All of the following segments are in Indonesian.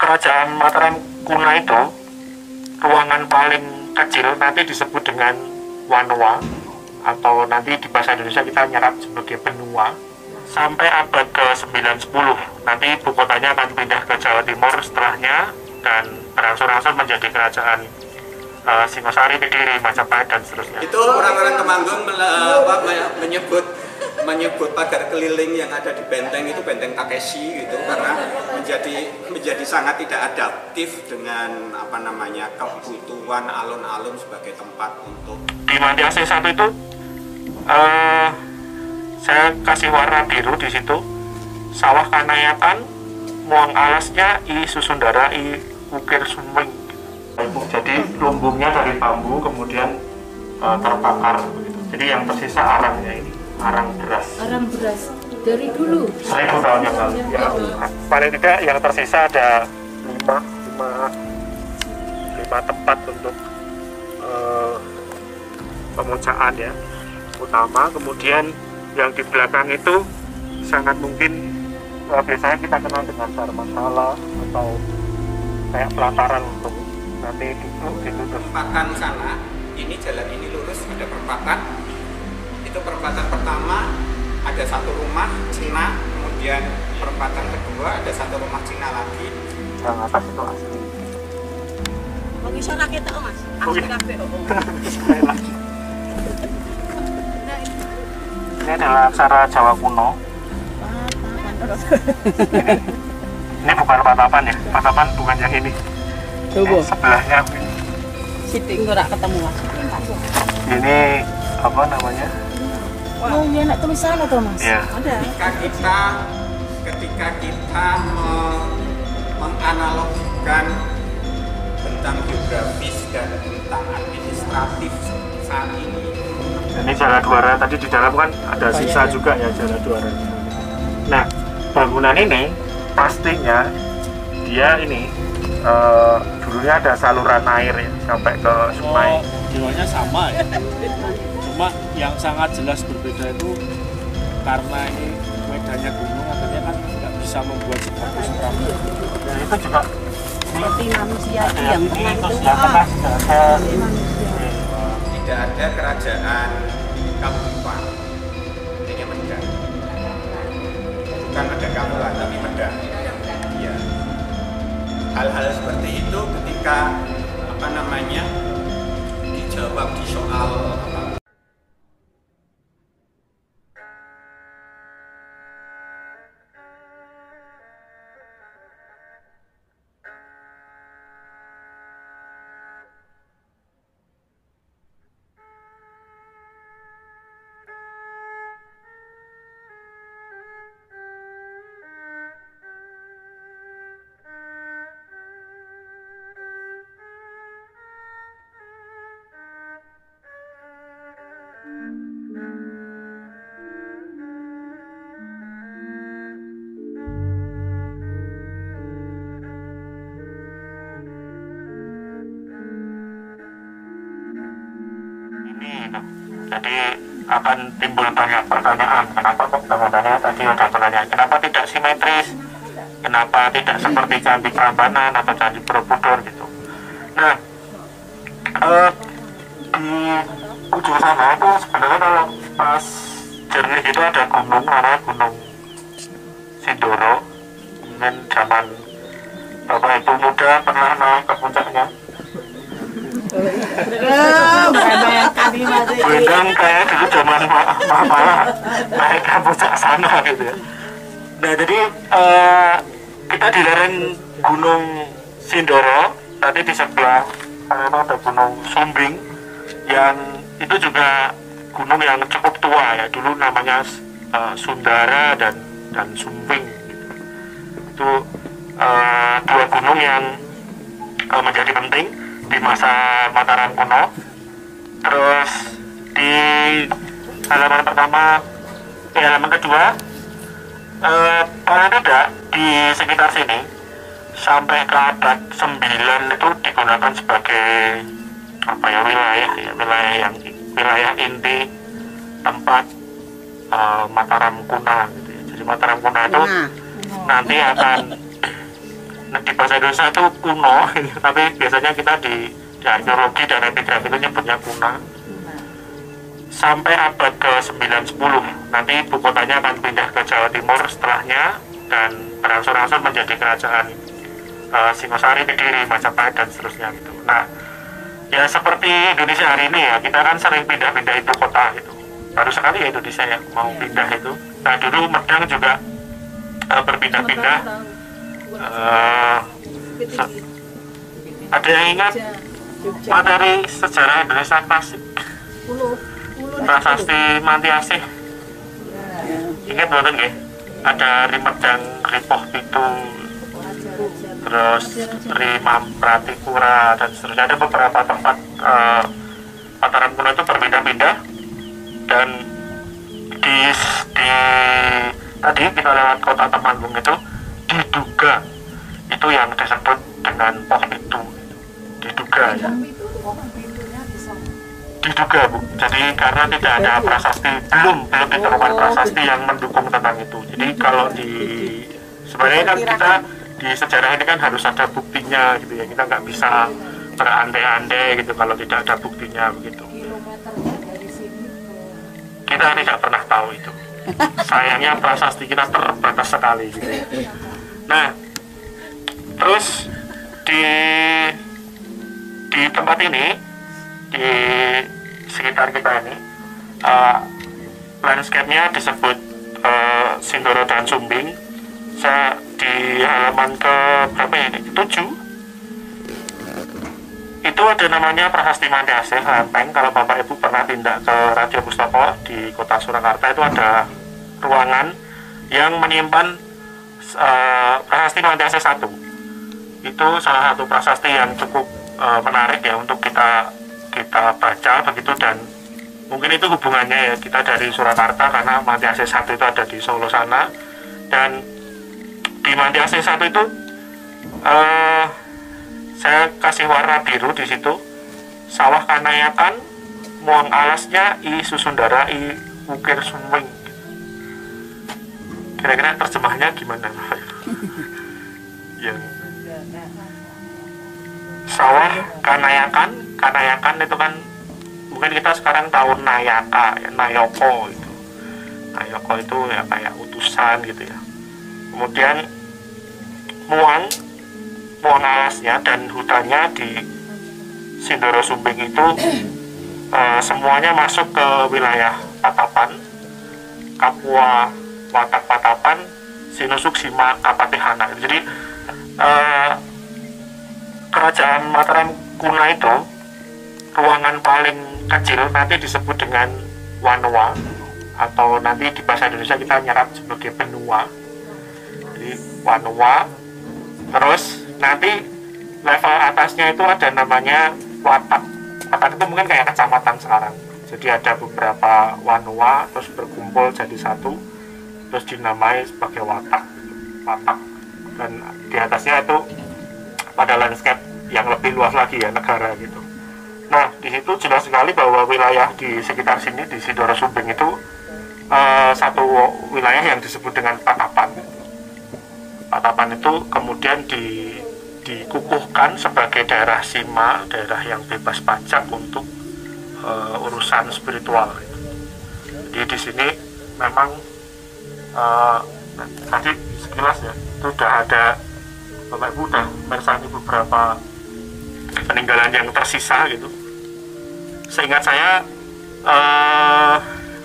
kerajaan Mataram kuno itu ruangan paling kecil nanti disebut dengan Wanoa, atau nanti di bahasa Indonesia kita nyerap sebagai benua. Sampai abad ke-9-10 nanti ibu kotanya akan pindah ke Jawa Timur setelahnya, dan berangsur-angsur menjadi kerajaan Singosari, Kediri, Majapahit, dan seterusnya. Itu orang-orang Temanggung menyebut pagar keliling yang ada di benteng itu benteng Takeshi gitu, karena menjadi sangat tidak adaptif dengan kebutuhan alun-alun sebagai tempat untuk. Di Mantiase 1 itu saya kasih warna biru di situ. Sawah Kanayatan, Muang Alasnya, I Susundara, I Ukir Sumring. Jadi lumbungnya dari bambu kemudian terbakar begitu. Jadi yang tersisa arangnya ini, arang beras. Arang beras dari dulu. 1000 tahun yang lalu. Ya, paling tidak yang tersisa ada 5 tempat untuk pemujaan ya utama. Kemudian yang di belakang itu sangat mungkin biasanya kita kenal dengan Dharmasala atau kayak pelataran untuk nanti duduk gitu. Perempatan sana, ini jalan ini lurus ada perempatan. Itu perempatan pertama ada satu rumah Cina, kemudian perempatan kedua ada satu rumah Cina lagi. Yang atas itu asli. Mengisor kita Mas. Asli kabeh. Sekali lagi. Ini adalah aksara Jawa kuno. Ini bukan Patapan ya, Patapan bukan yang ini. Coba. Sebelahnya Sitik ora ketemu Mas. ini apa namanya? Oh, ini anak tulisan atau Mas? Ya. Ada. Ketika kita menganalogikan tentang geografis dan tentang administratif saat ini. Ini Jala Duara, tadi di dalam kan ada sisa juga ya Jala Duara. Nah, bangunan ini pastinya dia ini dulunya ada saluran air ya, sampai ke sungai. Jiwanya sama ya. Cuma yang sangat jelas berbeda itu karena ini medannya gunung, akhirnya kan nggak bisa membuat sebagus perahu. Dan itu juga Seperti manusia yang tengah itu. yang tengah sudah ada. Tidak ada kerajaan Kapupan, ini Medan. Bukan ada Kapulan tapi Medan. Ya. Hal-hal seperti itu ketika dijawab di soal Jadi akan timbul banyak pertanyaan, kenapa kok bangunannya tadi ada pertanyaan, kenapa tidak simetris, kenapa tidak seperti Candi Prambanan atau Candi Borobudur gitu. Nah, di ujung sana itu sebenarnya kalau pas jernih itu ada gunung, namanya Gunung Sindoro. Mungkin zaman Bapak Ibu muda pernah naik ke puncaknya. Bendang kayak dulu zaman malah naik ke puncak sana gitu ya. Nah jadi kita di lereng Gunung Sindoro, tadi di sebelah itu ada Gunung Sumbing, yang itu juga gunung yang cukup tua ya, dulu namanya Sundara dan Sumbing gitu. Itu dua gunung yang menjadi penting di masa Mataram kuno. Terus di halaman pertama, halaman kedua, paling tidak di sekitar sini sampai ke abad 9 itu digunakan sebagai apa ya, wilayah inti tempat Mataram kuno gitu ya. Jadi Mataram kuno itu nanti akan di bahasa Indonesia itu kuno tapi biasanya kita di arkeologi dan epigrafi itu nyebutnya kuna, sampai abad ke-9-10. Nanti ibu kotanya akan pindah ke Jawa Timur setelahnya dan berangsur-angsur menjadi kerajaan Singosari, Kediri, Majapahit dan seterusnya gitu. Nah, ya seperti Indonesia hari ini ya, kita kan sering pindah-pindah ibu kota gitu. Baru sekali ya Indonesia ya mau pindah itu. Nah, dulu Medang juga berpindah-pindah. Ada yang ingat materi sejarah Indonesia klasik? Prasasti Mantiasih. Ingat bukan nggih? Ada Rimedang, Ripoh Pitu, terus Rimam Pratikura dan seterusnya. Ada beberapa tempat Mataram kuno itu berpindah-pindah, dan di tadi kita lewat kota Temanggung itu diduga itu yang disebut dengan Poh Pitu, diduga ya. Diduga Bu, jadi karena tidak ada prasasti, belum ditemukan prasasti yang mendukung tentang itu. Jadi kalau sebenarnya kan kita di sejarah ini kan harus ada buktinya gitu ya, kita nggak bisa berandai-andai gitu kalau tidak ada buktinya begitu. Kita tidak pernah tahu itu. Sayangnya prasasti kita terbatas sekali gitu ya. Nah, terus di tempat ini, di sekitar kita ini, landscape-nya disebut Sindoro dan Sumbing. Saya di halaman ke berapa ya ini? 7 itu ada namanya Prasasti Mantiasih Lempeng. Kalau Bapak Ibu pernah tindak ke Radio Mustafa di kota Surakarta, itu ada ruangan yang menyimpan Prasasti Mantiasih 1. Itu salah satu prasasti yang cukup menarik ya untuk kita baca begitu, dan mungkin itu hubungannya ya kita dari Surakarta karena Mantiasih 1 itu ada di Solo sana, dan di Mantiasih 1 itu saya kasih warna biru di situ. Sawah Kanayakan, Muang Alasnya, I Susundara, I Ukir Sumwing. Kira-kira terjemahnya gimana? Yang sawah Kanayakan itu kan mungkin kita sekarang tahu Nayaka, ya, Nayoko itu. Nayoko itu ya kayak utusan gitu ya. Kemudian Muang Alasnya dan hutannya di Sindoro Sumbing itu semuanya masuk ke wilayah Patapan, Kapua, Watak Patapan, Sinusuk, Sima, Kapatihana. Jadi kerajaan Mataram kuno itu ruangan paling kecil nanti disebut dengan Wanoa, atau nanti di bahasa Indonesia kita nyerap sebagai benua. Jadi Wanoa. Terus nanti level atasnya itu ada namanya Watak. Watak itu mungkin kayak kecamatan sekarang. Jadi ada beberapa Wanoa terus berkumpul jadi satu, terus dinamai sebagai Watak. Dan di atasnya itu pada landscape yang lebih luas lagi ya, negara gitu. Nah, di situ jelas sekali bahwa wilayah di sekitar sini di Sindoro Sumbing itu satu wilayah yang disebut dengan Patapan. Patapan itu kemudian dikukuhkan sebagai daerah Sima, daerah yang bebas pajak untuk urusan spiritual. Jadi di sini memang tadi sekilas ya, itu sudah ada, Bapak Ibu sudah mersani beberapa peninggalan yang tersisa gitu. Seingat saya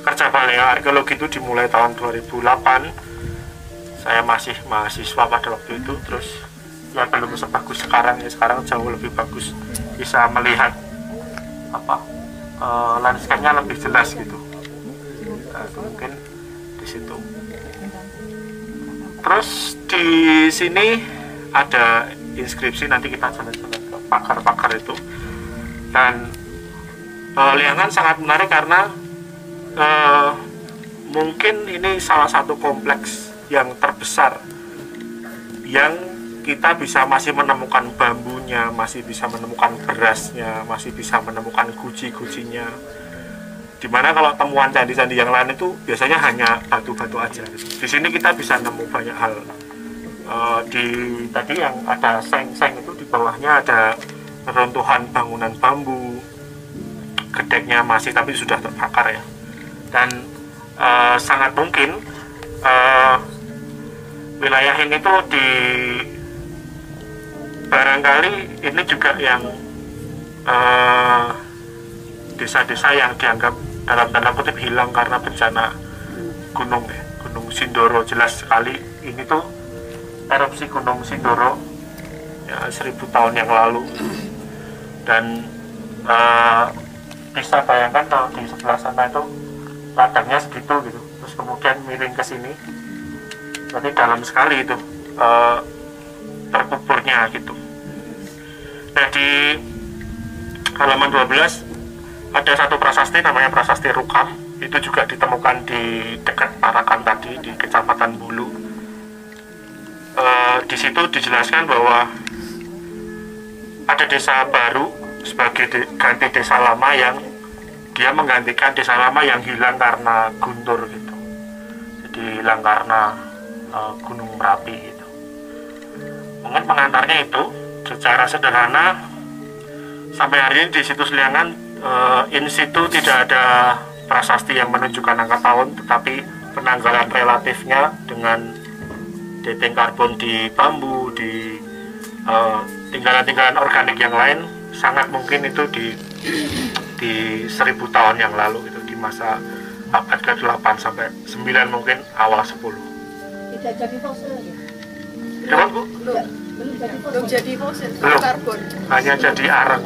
kerja balai arkeologi itu dimulai tahun 2008. Saya masih mahasiswa pada waktu itu, terus ya belum sebagus sekarang ya. Sekarang jauh lebih bagus, bisa melihat landscape-nya lebih jelas gitu. Nah, mungkin di situ. Terus di sini ada inskripsi, nanti kita jalan-jalan ke pakar-pakar itu. Dan liangan sangat menarik karena mungkin ini salah satu kompleks yang terbesar yang kita bisa masih menemukan bambunya, masih bisa menemukan berasnya, masih bisa menemukan guci-gucinya. Dimana kalau temuan candi-candi yang lain itu biasanya hanya batu-batu aja. Di sini kita bisa nemu banyak hal, Di tadi yang ada seng-seng itu di bawahnya ada reruntuhan bangunan bambu, gedeknya masih tapi sudah terbakar ya. Dan sangat mungkin wilayah ini tuh barangkali ini juga yang desa-desa yang dianggap dalam tanda kutip hilang karena bencana gunung ya, Gunung Sindoro. Jelas sekali ini tuh erupsi Gunung Sindoro ya 1000 tahun yang lalu. Dan bisa bayangkan kalau di sebelah sana itu ladangnya segitu gitu, terus kemudian miring ke sini, berarti dalam sekali itu terkuburnya gitu. Nah, di halaman 12 ada satu prasasti namanya Prasasti Rukam, itu juga ditemukan di dekat Parakan tadi di Kecamatan Bulu. Di situ dijelaskan bahwa ada desa baru sebagai ganti desa lama yang dia menggantikan desa lama yang hilang karena guntur gitu. Jadi hilang karena Gunung Merapi gitu. Mungkin pengantarnya itu secara sederhana sampai hari ini di situs Liangan in situ tidak ada prasasti yang menunjukkan angka tahun, tetapi penanggalan relatifnya dengan dating karbon di bambu, di tinggalan-tinggalan organik yang lain sangat mungkin itu di 1000 tahun yang lalu gitu, di masa abad ke-8 sampai 9 mungkin awal 10. Tidak jadi fosil ya? Belum, Bu? Belum jadi fosil, Belum. karbon. Hanya jadi arang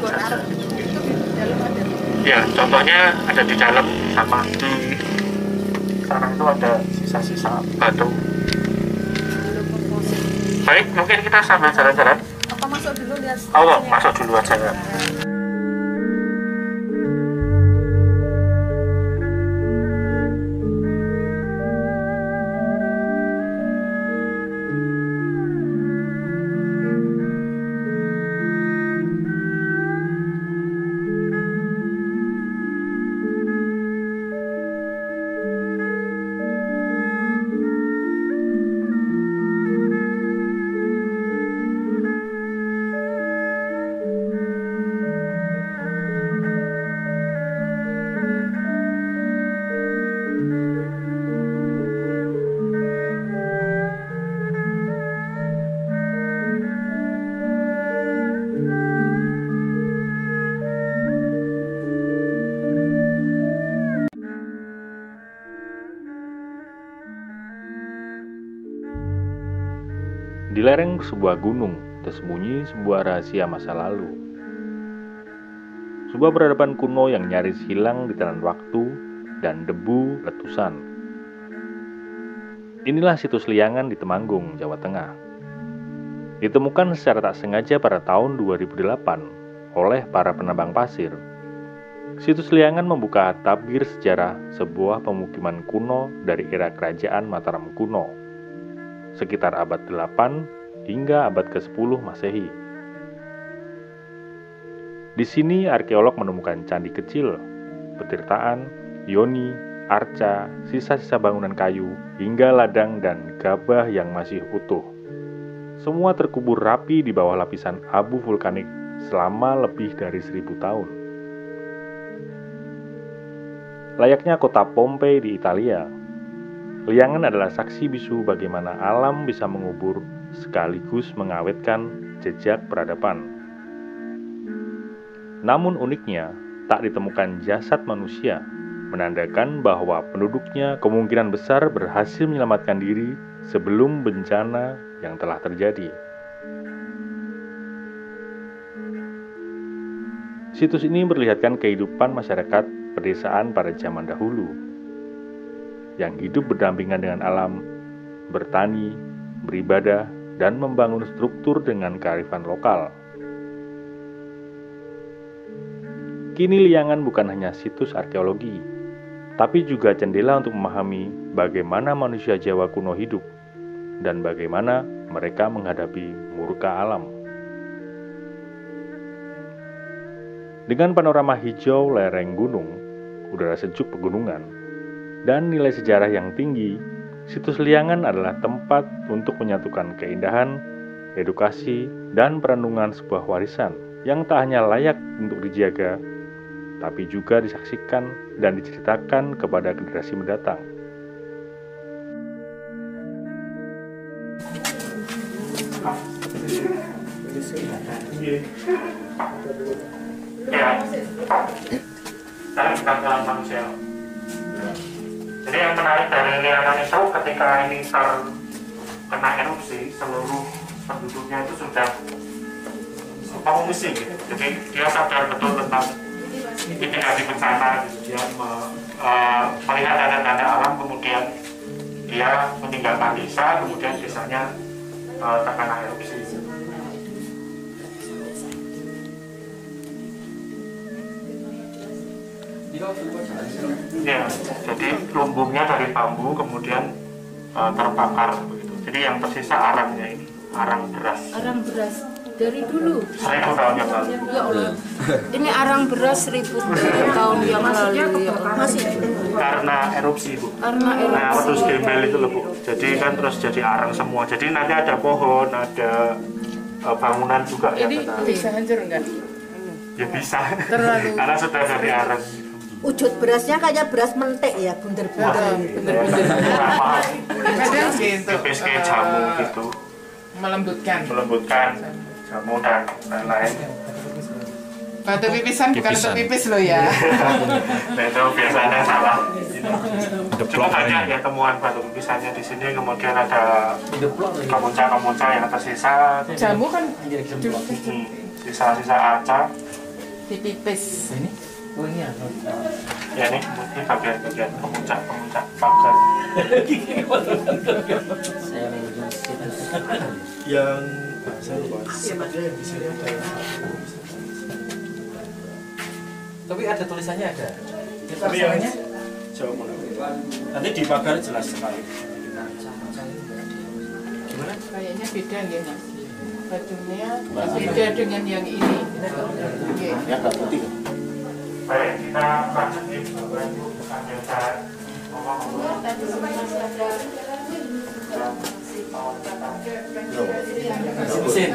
saja. Itu di dalam ada. Ya, contohnya ada di dalam sama di sana itu ada sisa-sisa batu. Baik, mungkin kita sambil jalan-jalan. Apa masuk dulu lihat? Oh, masuk dulu aja ya. Di lereng sebuah gunung tersembunyi sebuah rahasia masa lalu. Sebuah peradaban kuno yang nyaris hilang di telan waktu dan debu letusan. Inilah situs Liangan di Temanggung, Jawa Tengah. Ditemukan secara tak sengaja pada tahun 2008 oleh para penambang pasir. Situs Liangan membuka tabir sejarah sebuah pemukiman kuno dari era kerajaan Mataram kuno, sekitar abad 8 hingga abad ke-10 Masehi. Di sini arkeolog menemukan candi kecil, petirtaan, yoni, arca, sisa-sisa bangunan kayu, hingga ladang dan gabah yang masih utuh. Semua terkubur rapi di bawah lapisan abu vulkanik selama lebih dari 1000 tahun. Layaknya kota Pompei di Italia, Liangan adalah saksi bisu bagaimana alam bisa mengubur sekaligus mengawetkan jejak peradaban. Namun uniknya, tak ditemukan jasad manusia, menandakan bahwa penduduknya kemungkinan besar berhasil menyelamatkan diri sebelum bencana yang telah terjadi. Situs ini memperlihatkan kehidupan masyarakat pedesaan pada zaman dahulu, yang hidup berdampingan dengan alam, bertani, beribadah, dan membangun struktur dengan kearifan lokal. Kini Liangan bukan hanya situs arkeologi, tapi juga jendela untuk memahami bagaimana manusia Jawa kuno hidup, dan bagaimana mereka menghadapi murka alam. Dengan panorama hijau lereng gunung, udara sejuk pegunungan, dan nilai sejarah yang tinggi, Situs Liangan adalah tempat untuk menyatukan keindahan, edukasi, dan perenungan sebuah warisan yang tak hanya layak untuk dijaga, tapi juga disaksikan dan diceritakan kepada generasi mendatang. Ya, sekarang kita ke manusia. Jadi yang menarik dari Liangan itu ketika ini terkena erupsi, seluruh penduduknya itu sudah mengungsi gitu. Jadi dia sadar betul tentang mitigasi bencana gitu. Dia melihat tanda-tanda alam, kemudian dia meninggalkan desa, kemudian desanya terkena erupsi. Ya, jadi lumbungnya dari bambu kemudian terbakar begitu. Jadi yang tersisa arangnya ini, arang beras. Arang beras dari dulu. 1000 tahun yang lalu. Ya Allah. Ini arang beras 1000 tahun yang lalu. Ya Allah. Masih Karena erupsi Bu. karena Nah, erupsi. terus gembel itu loh Bu. Jadi kan terus jadi arang semua. Jadi nanti ada pohon, ada bangunan juga yang Ini kena. bisa hancur enggak? Ya bisa. Terlalu. Karena sudah dari arang. Wujud berasnya kayak beras mentek ya, bunder-bunder gitu. Kadang gitu. Tipis kayak jamu gitu. Melembutkan. Melembutkan jamu dan lain-lain. Batu pipisan bukan untuk pipis loh ya. Nah itu biasanya salah. Cukup banyak ya temuan batu pipisannya di sini. Kemudian ada kemunca-kemunca yang tersisa. Jamu kan Sisa-sisa arca. dipipis. Ya ini bagian-bagian kemunca pagar. Yang saya lupa. Sebenarnya di sini ada. Tapi ada tulisannya ada. Tapi yang jauh mana? Nanti di pagar jelas sekali. Gimana? Kayaknya beda nggih Mas. Batunya beda dengan yang ini. Oke. Ya agak putih. Baik, kita lanjut nih Bapak Ibu agenda ngomong-ngomong. Mesin.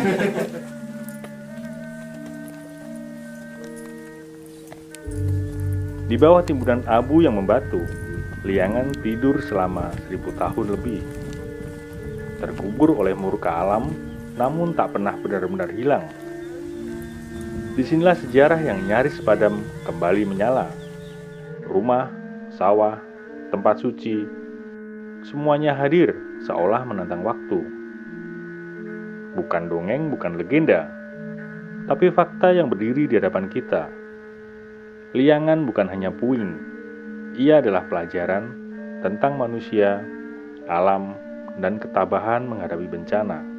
Di bawah timbunan abu yang membatu, Liangan tidur selama 1000 tahun lebih. Terkubur oleh murka alam, namun tak pernah benar-benar hilang. Disinilah sejarah yang nyaris padam kembali menyala. Rumah, sawah, tempat suci, semuanya hadir seolah menantang waktu. Bukan dongeng, bukan legenda, tapi fakta yang berdiri di hadapan kita. Liangan bukan hanya puing, ia adalah pelajaran tentang manusia, alam, dan ketabahan menghadapi bencana.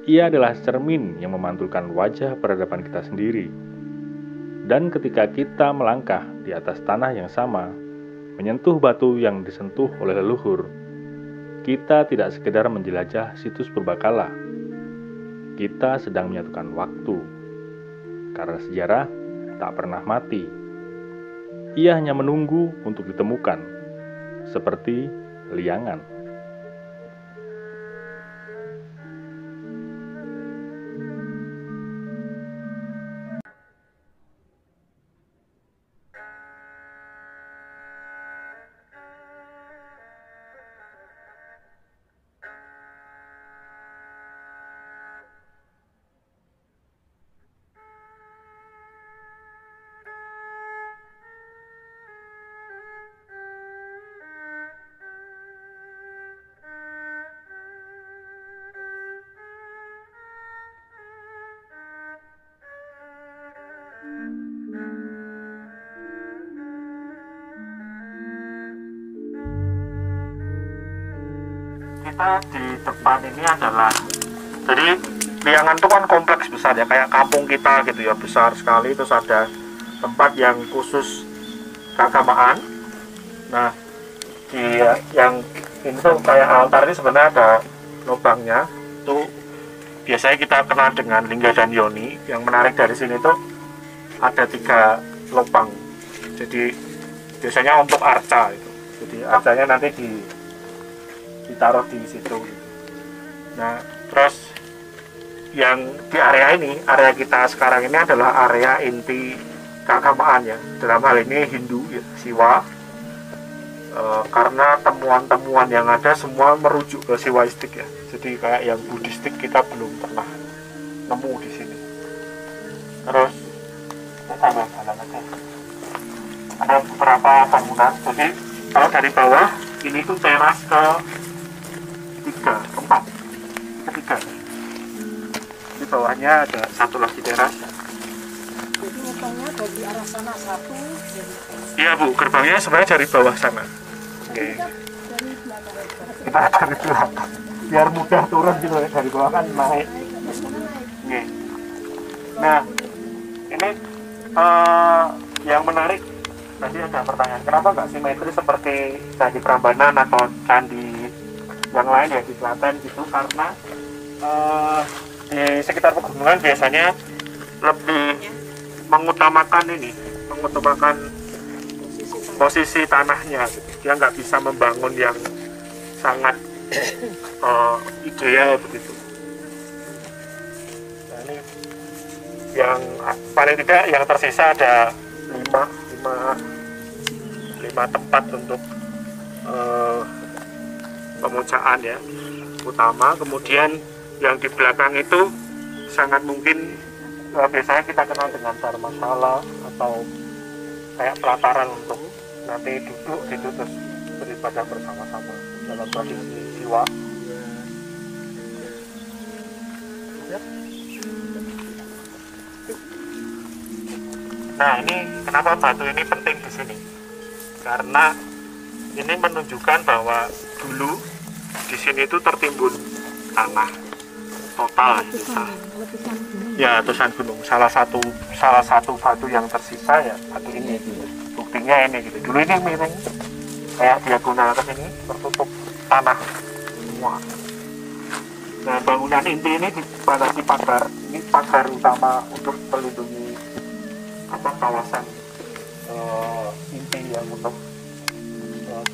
Ia adalah cermin yang memantulkan wajah peradaban kita sendiri. Dan ketika kita melangkah di atas tanah yang sama, menyentuh batu yang disentuh oleh leluhur, kita tidak sekedar menjelajah situs purbakala. Kita sedang menyatukan waktu. Karena sejarah tak pernah mati. Ia hanya menunggu untuk ditemukan, seperti Liangan. Kita di depan ini adalah, jadi Liangan itu kan kompleks besar ya, kayak kampung kita gitu ya, besar sekali. Terus ada tempat yang khusus keagamaan. Nah, di yang ini tuh kayak altar ini sebenarnya ada lubangnya. Itu biasanya kita kenal dengan Lingga dan Yoni. Yang menarik dari sini tuh ada 3 lubang. Jadi biasanya untuk arca itu. Jadi arcanya nanti ditaruh di situ. Nah, terus yang di area ini, area kita sekarang ini adalah area inti keagamaan ya. Dalam hal ini Hindu, ya, Siwa. Karena temuan-temuan yang ada semua merujuk ke Siwaistik ya. Jadi kayak yang Buddhistik kita belum pernah nemu di sini. Terus kita jalan aja. Ada beberapa bangunan. Jadi kalau dari bawah ini tuh teras keempat. Di bawahnya ada satu lagi teras. Jadi ngomongnya dari arah sana satu. Iya Bu, gerbangnya sebenarnya dari bawah sana. Oke. Kita dari belakang. Biar mudah turun gitu ya, dari bawah kan naik. Oke. Nah, ini yang menarik. Tadi ada pertanyaan, kenapa nggak simetri seperti Candi Prambanan atau candi yang lain ya di Klaten gitu? Karena di sekitar pegunungan biasanya lebih mengutamakan posisi tanahnya gitu. Dia nggak bisa membangun yang sangat ideal begitu. Nah, ini yang paling tidak yang tersisa ada 5 tempat untuk pemujaan ya utama. Kemudian yang di belakang itu sangat mungkin biasanya kita kenal dengan dharmasala atau kayak pelataran untuk nanti duduk gitu terus beribadah bersama-sama dalam tradisi Siwa. Nah, ini kenapa batu ini penting di sini? Karena ini menunjukkan bahwa dulu di sini itu tertimbun tanah total ya, letusan gunung. Salah satu batu yang tersisa ya batu ini. Buktinya ini gitu. Dulu ini miring kayak diagonal ke sini, tertutup tanah semua. Nah, bangunan inti ini dibatasi pagar. Ini pagar utama untuk melindungi kawasan inti yang untuk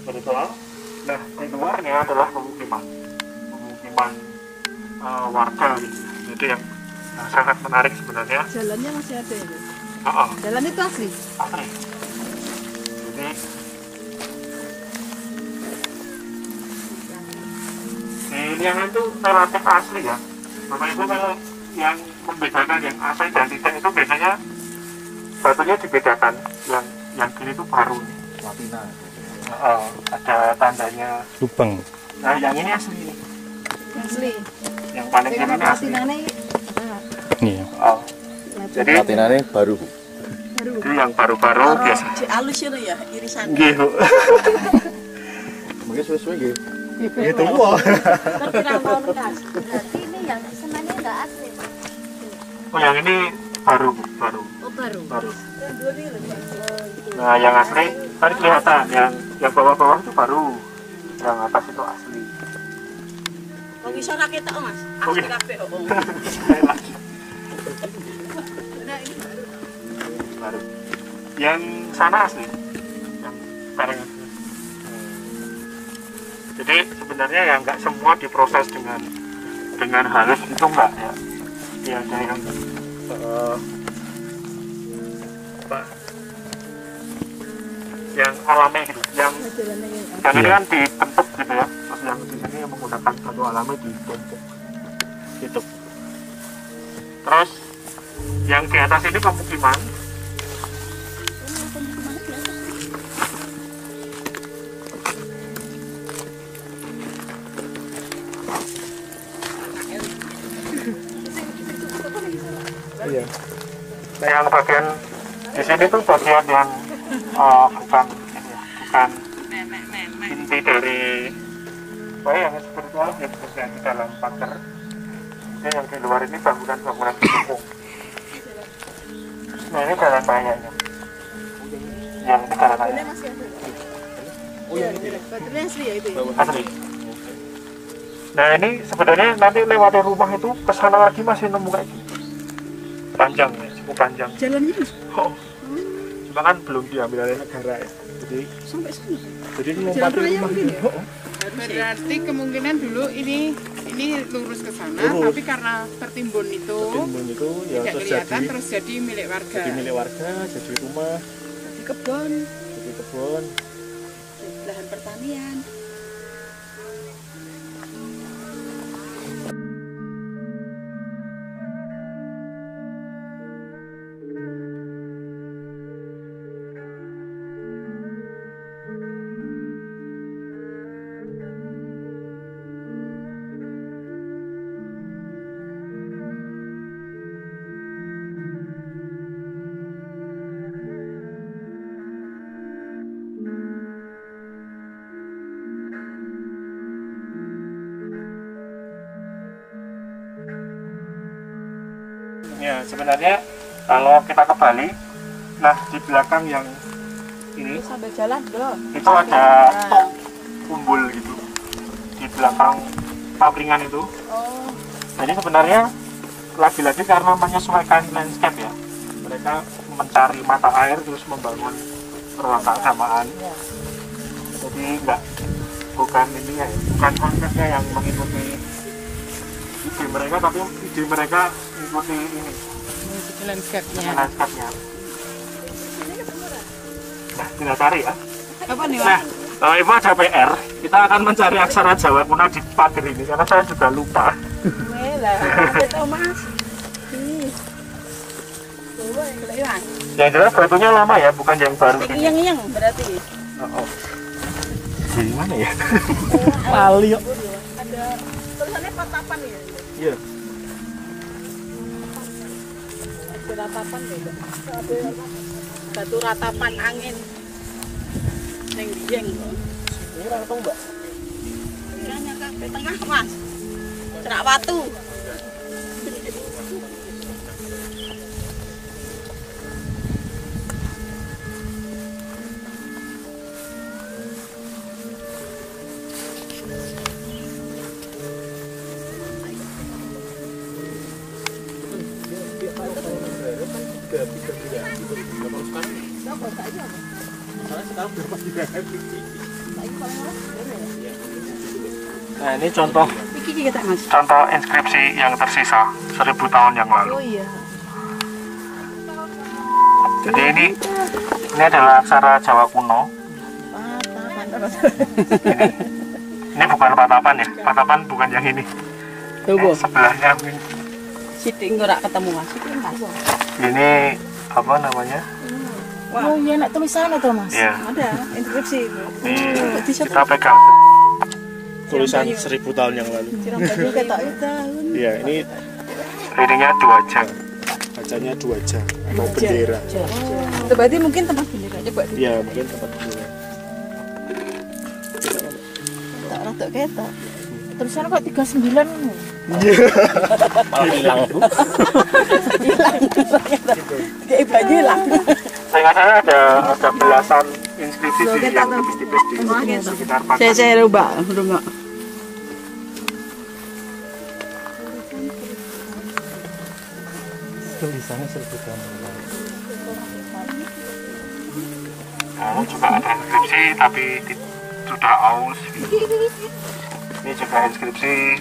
spiritual. Nah, di luarnya adalah pemukiman warga gitu. Itu yang sangat menarik sebenarnya. Jalannya masih ada ya? Jalan itu asli? Asli. Jadi di Liangan itu relatif asli ya. Bapak Ibu kalau yang membedakan yang asli dan tidak itu biasanya batunya dibedakan. Yang kiri itu baru nih. Latina. Ada tandanya Lubang. Nah, yang ini asli. Asli. Yang paling kiri ini asli. Iya. Jadi Latinanya baru. itu yang baru-baru biasa. Halus itu ya, irisan. Gitu. Mungkin sesuai gitu. Itu wah. Berarti ini yang semuanya nggak asli, Pak. Oh, yang ini baru. Oh, baru. Nah, yang asli tadi kelihatan, yang bawah-bawah itu baru, yang atas itu asli. Oh, bisa rakyat tak, Mas? Oke. Asli kabeh, oh. Sekali lagi. Baru. Yang sana asli, yang sekarang asli. Jadi sebenarnya ya nggak semua diproses dengan halus itu enggak ya. Ya ada yang yang alami gitu, yang ini kan dibentuk gitu ya, terus yang di sini yang menggunakan batu alami dibentuk gitu. Terus yang di atas ini pemukiman. Iya. Nah, yang bagian di sini tuh bagian yang bukan inti dari yang spiritual ya, yang di dalam pagar. Yang di luar ini bangunan pendukung. Nah, ini jalan rayanya. Yang di jalan raya. Oh, yang ini. Batunya asli ya itu ya? Asli. Nah, ini sebenarnya nanti lewati rumah itu ke sana lagi masih nemu kayak gini. Panjang ya, cukup panjang. Jalannya? Oh. cuma kan belum diambil oleh negara ya. Jadi melompat Jalan di raya rumah mungkin gitu. ya? Berarti kemungkinan dulu ini lurus ke sana, Lurus. tapi karena tertimbun itu Timbun itu ya tidak terus kelihatan, jadi terus jadi milik warga. milik warga, jadi rumah, Di kebun, jadi kebun. lahan pertanian. Ya sebenarnya kalau kita ke Bali, nah di belakang yang ini Sambil jalan belum? itu ada tok umbul gitu di belakang pabringan itu. Oh, Jadi sebenarnya lagi-lagi karena menyesuaikan landscape ya, mereka mencari mata air terus membangun ruang keagamaan. Jadi bukan ini ya, bukan konsepnya yang mengikuti ide mereka, tapi ide mereka mengikuti ini landscape-nya. landscape-nya. Nah, tinggal cari ya. Apa nih, Nah, kalau Ibu ada PR, kita akan mencari aksara Jawa kuno di pagar ini karena saya juga lupa. Lah, tahu Mas. Ini. Coba yang kelihatan. Yang jelas batunya lama ya, bukan yang baru ini. Iyeng-iyeng berarti. Oh. Dari mana ya? Lali yuk. Ada tulisannya patapan ya? Iya. Batu ratapan beda. Batu ratapan angin. Neng dieng. Ini rantau Mbak. Kiranya ke tengah Mas. Cerak watu. Nah ini contoh inskripsi yang tersisa 1000 tahun yang lalu. Oh iya. Jadi ini adalah aksara Jawa kuno. Ini bukan patapan ya, patapan bukan yang ini. Sebelahnya ini. Siting ora ketemu Mas. Ini apa namanya? Oh iya nak tulisannya tuh Mas. Ya. Ada inskripsi. Ini kita pegang tuh. Tulisan 1000 tahun yang lalu. Iya, ini readingnya 2 jam. Bacanya 2 jam atau bendera. Itu berarti mungkin tempat bendera coba. Iya, mungkin tempat bendera. Tak rada ketok. Tulisannya kok 39. Malah hilang. Hilang. Kayak baju hilang. Saya nggak salah ada belasan inskripsi di yang tipis-tipis di sekitar pagar. Saya rubah. Tulisannya 1000 tahun yang lalu. Nah, juga ada inskripsi tapi sudah aus. Ini juga inskripsi.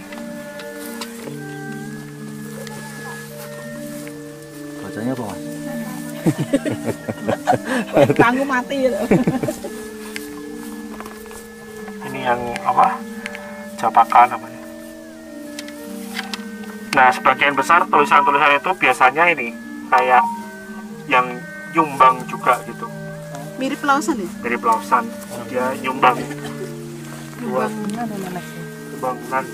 Bacanya apa Mas? Tangguh mati. Ini yang apa? Japaka namanya. Nah, sebagian besar tulisan-tulisan itu biasanya ini kayak yang nyumbang juga gitu. Mirip lausan ya? Dari pelausan, dia nyumbang buat pembangunan.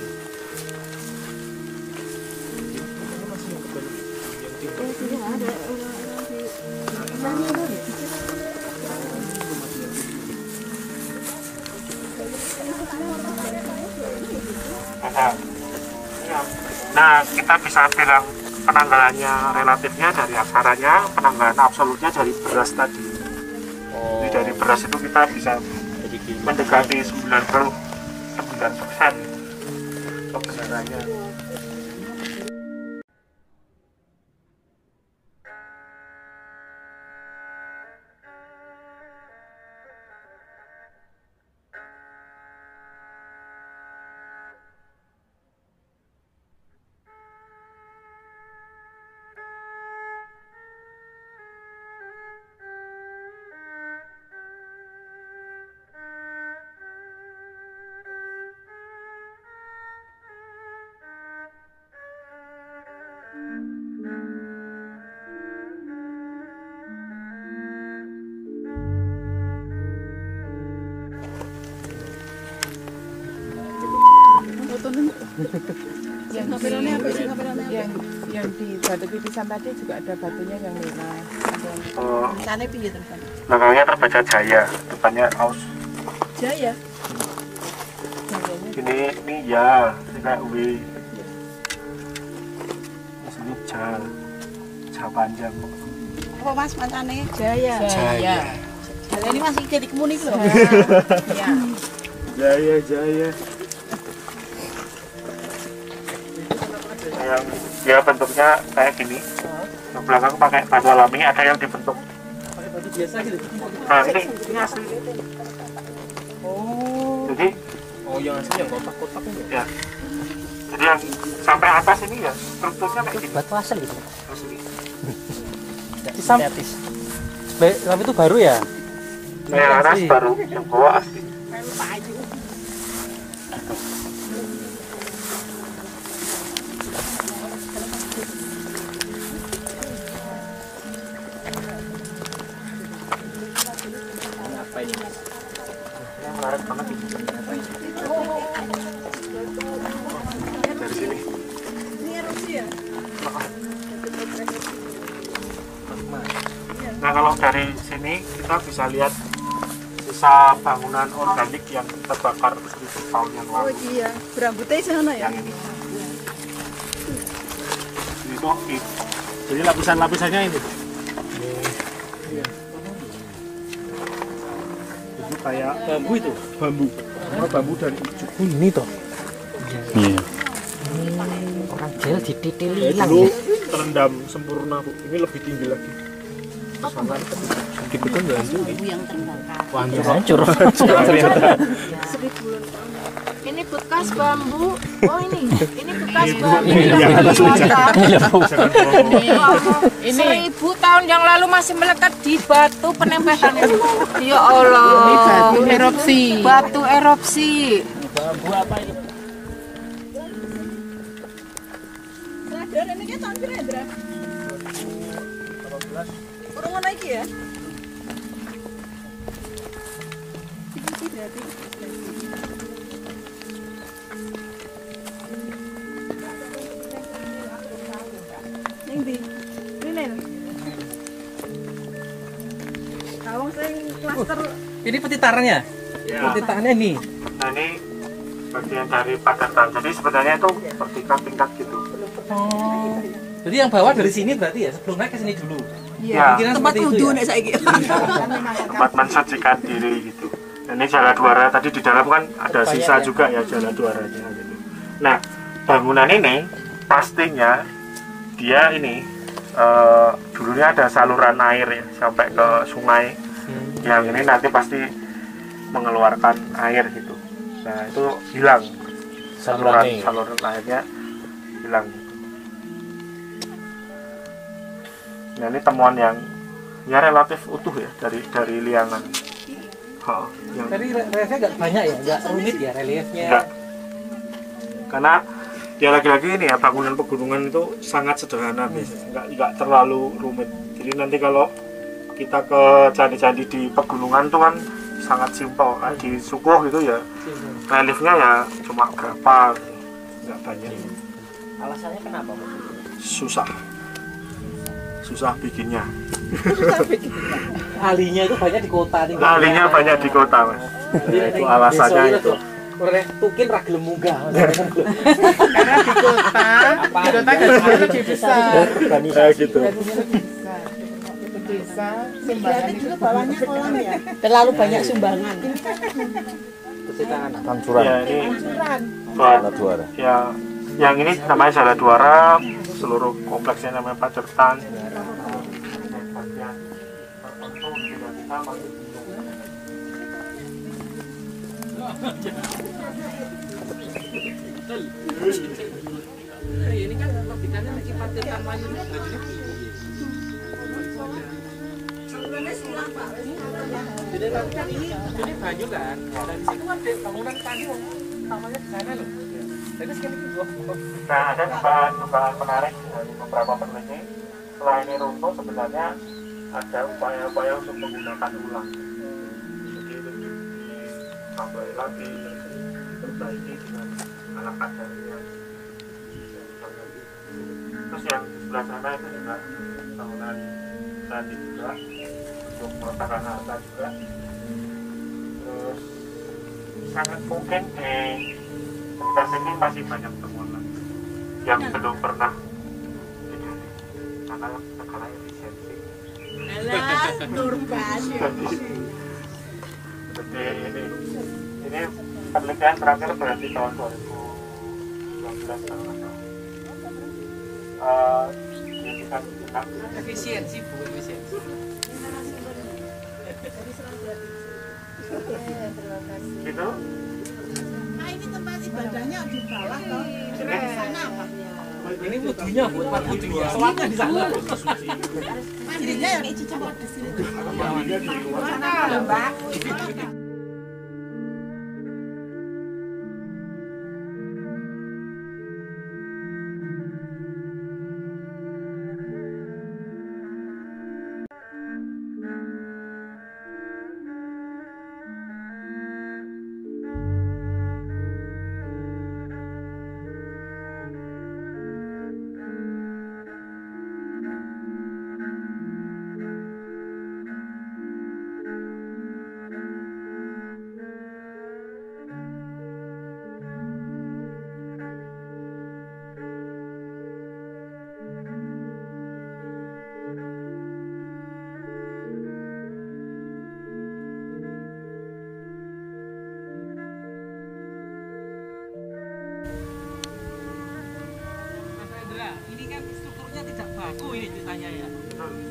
Nah, kita bisa bilang penanggalannya relatifnya dari aksaranya, penanggalan absolutnya dari beras tadi. Jadi dari beras itu kita bisa mendekati 99% kebenarannya. Yang di batu pipisan tadi juga ada batunya yang merah. Oh, Sana piye to? belakangnya terbaca Jaya, depannya Aus. Jaya. Ini ya, ini kayak W. Ini Ja panjang. Apa Mas macane? Jaya. Jaya. Jaya ini masih jadi kemunik loh. Ya. Jaya. Yang dia bentuknya kayak gini. Yang belakang pakai batu alami, ada yang dibentuk. Pakai batu biasa gitu. Nah ini asli. Oh. Jadi Yang asli yang kotak-kotak itu. ya. Jadi yang sampai atas ini ya strukturnya kayak gini. Batu asli gitu. Asli. Sintetis. Tapi itu baru ya? Yang atas baru, yang bawah asli. Apa ini? Yang menarik banget ini. Dari sini. Ini erupsi ya? Nah kalau dari sini kita bisa lihat sisa bangunan organik yang terbakar 1000 tahun yang Oh lalu. iya, berambutnya sana ya? Yang ini. Itu jadi lapisan-lapisannya ini. Itu kayak Bambu itu. bambu. Bambu dari ijuk. Ini toh. Iya. Orang Jawa dititili Ya, hilang dulu ya. terendam sempurna Bu. Ini lebih tinggi lagi. Gitu kan hancur. Yang terbakar. Ya, hancur. Ini bekas bambu. Oh ini bekas bambu. Ini 1000 tahun yang lalu masih melekat di batu penempelan itu. Ya Allah. ini batu erupsi. Batu erupsi. Bambu apa ini? Radar ini kan tahun kira Indra? 18. Orang mana lagi ya? Yang di ini Kawang sing klaster Ini petitarannya. Ya. Petitarannya nih. Nah ini bagian dari padatan. Jadi sebenarnya itu bertingkat-tingkat gitu. Oh. Jadi yang bawah dari sini berarti ya sebelum naik ke sini dulu. Ya, Pikiran tempat seperti itu kudu ya? nek saiki. tempat mensucikan diri gitu. Nah, ini jala duara tadi di dalam kan ada sisa juga ya jala duaranya gitu. Nah bangunan ini pastinya dia ini dulunya ada saluran air ya sampai ke sungai. Yang ini nanti pasti mengeluarkan air gitu. Nah itu hilang saluran airnya hilang. Nah ini temuan yang ya relatif utuh ya dari liangan. Yang Tapi reliefnya nggak banyak ya, nggak rumit ya reliefnya. enggak. Karena ya lagi-lagi ini ya bangunan pegunungan itu sangat sederhana biasanya, enggak terlalu rumit. Jadi nanti kalau kita ke candi-candi di pegunungan tuh kan sangat simpel. Kan di Sukuh gitu ya reliefnya ya cuma berapa, enggak banyak. Alasannya kenapa? Susah bikinnya. Ahlinya itu banyak di kota nih. Ahlinya banyak di kota mas. Ya, itu alasannya itu. Tukin ragil munggah. Karena di kota gajinya lebih besar. Kayak gitu. Gajinya lebih besar. Itu desa, sumbangan itu bawahnya kolam ya. Terlalu banyak sumbangan. Ya ini ya yang ini namanya Jala Duara, seluruh kompleksnya namanya Pacertan. Ini kan logikanya lagi Pacertan lagi. Jadi kan ini banyu kan. Dan di situ kan bangunan tadi namanya di sana loh. Tapi sekarang itu Nah ada dugaan menarik dari beberapa peneliti. Setelah ini runtuh sebenarnya ada upaya-upaya untuk menggunakan ulang. Jadi lebih ditambahi lagi, diperbaiki dengan lekat dari yang terus yang di sebelah sana itu juga bangunan tadi juga untuk peletakan harta juga. Terus sangat mungkin di sekitar sini masih banyak temuan yang belum pernah digali karena negara efisiensi. Jadi ini penelitian terakhir berarti tahun 2012 kalau nggak salah. Efisiensi bu, efisiensi. Gitu. Nah ini tempat ibadahnya di bawah toh. Di sana apa? Ini wudhunya bu, tempat wudhunya. Soalnya di sana. Mandinya yang Ici coba di sini. Mandinya di luar. Mana Mbak? Ini kan strukturnya tidak baku ini ceritanya ya.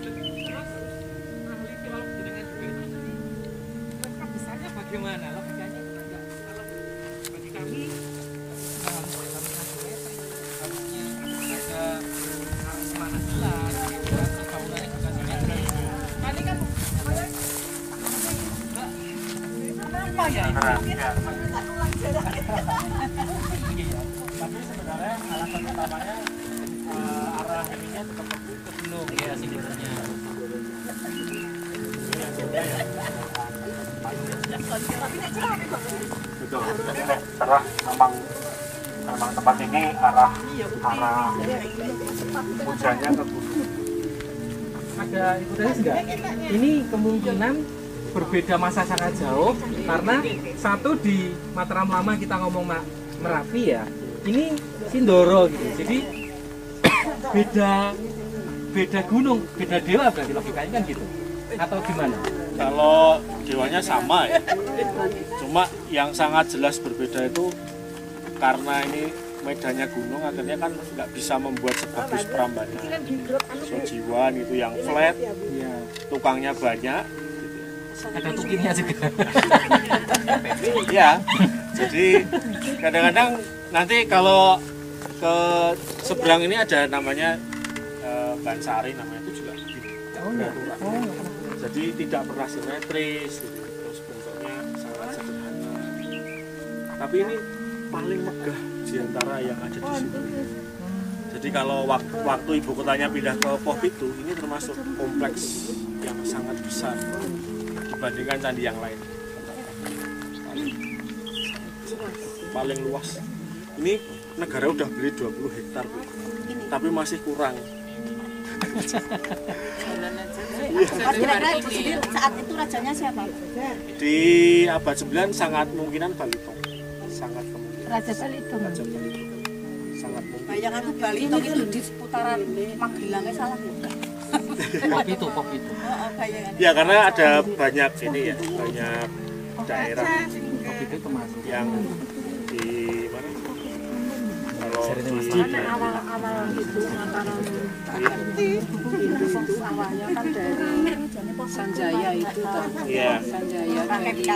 Terus ahli filologi dengan itu mereka besarnya bagaimana? Logikanya enggak. Kalau bagi kami harusnya ada semangat jelas, bangunannya juga simetris. Ini kan apa ya ini? Tapi sebenarnya alasan utamanya arah ininya tetap ke gunung ya sindirnya. Betul. Setelah memang tempat ini arah hujannya ke gunung. Ada hipotesis nggak? Ini kemungkinan berbeda masa sangat jauh karena satu di Mataram Lama kita ngomong Merapi ya. Ini Sindoro gitu. Jadi beda gunung, beda dewa berarti logikanya kan gitu. Atau gimana? Kalau dewanya sama ya. Cuma yang sangat jelas berbeda itu karena ini medannya gunung akhirnya kan nggak bisa membuat sebagus Prambanan. Sojiwan itu yang flat, ya, tukangnya banyak. Ada tukingnya juga. Ya, jadi kadang-kadang nanti kalau ke seberang ini ada namanya Bansari namanya itu juga gitu. Jadi tidak pernah simetris gitu. Terus bentuknya sangat sederhana. Tapi ini paling megah di antara yang ada di sini. Jadi kalau waktu ibu kotanya pindah ke Poh Pitu, ini termasuk kompleks yang sangat besar dibandingkan candi yang lain. Paling luas. Ini negara udah beli 20 hektar, Bu. Tapi masih kurang. Kira-kira Ibu sendiri saat itu rajanya siapa? Di abad 9 sangat mungkinan Balitong. Sangat kemungkinan. Raja Balitong. Raja Balitong. Sangat mungkin. Bayangan tuh Balitong itu di seputaran Magelangnya salah bukan? Pop itu. Ya karena ada banyak ini ya, banyak daerah Pop itu termasuk yang di mana? Kalau Karena awal-awal itu Mataram itu awalnya kan dari Sanjaya itu Iya. Sanjaya dari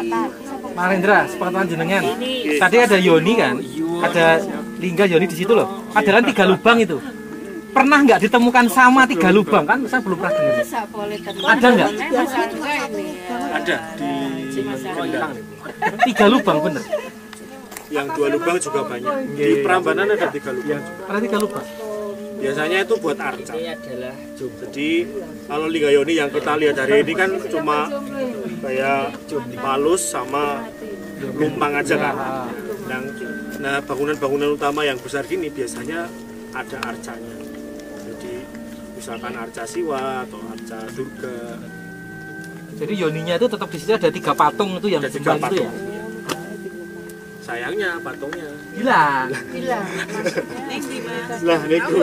Pak Rendra, sepengetahuan jenengan. Tadi ada Yoni kan? Ada lingga Yoni di situ loh. Ada kan 3 lubang itu. Pernah nggak ditemukan sama 3 lubang kan? Saya belum pernah dengar. Ada nggak? ada di Kendal. 3 lubang bener. Yang 2 lubang juga banyak. Di Prambanan ada 3 lubang. Ada 3 lubang. Biasanya itu buat arca. Jadi kalau lingga Yoni yang kita lihat hari ini kan cuma kayak palus sama lumpang aja kan. Yang Nah, bangunan-bangunan utama yang besar gini biasanya ada arcanya. Jadi misalkan arca Siwa atau arca Durga. Jadi yoninya itu tetap di situ ada 3 patung itu yang Ada 3 disembah itu patung. ya. Sayangnya patungnya Hilang. Hilang. lah niku.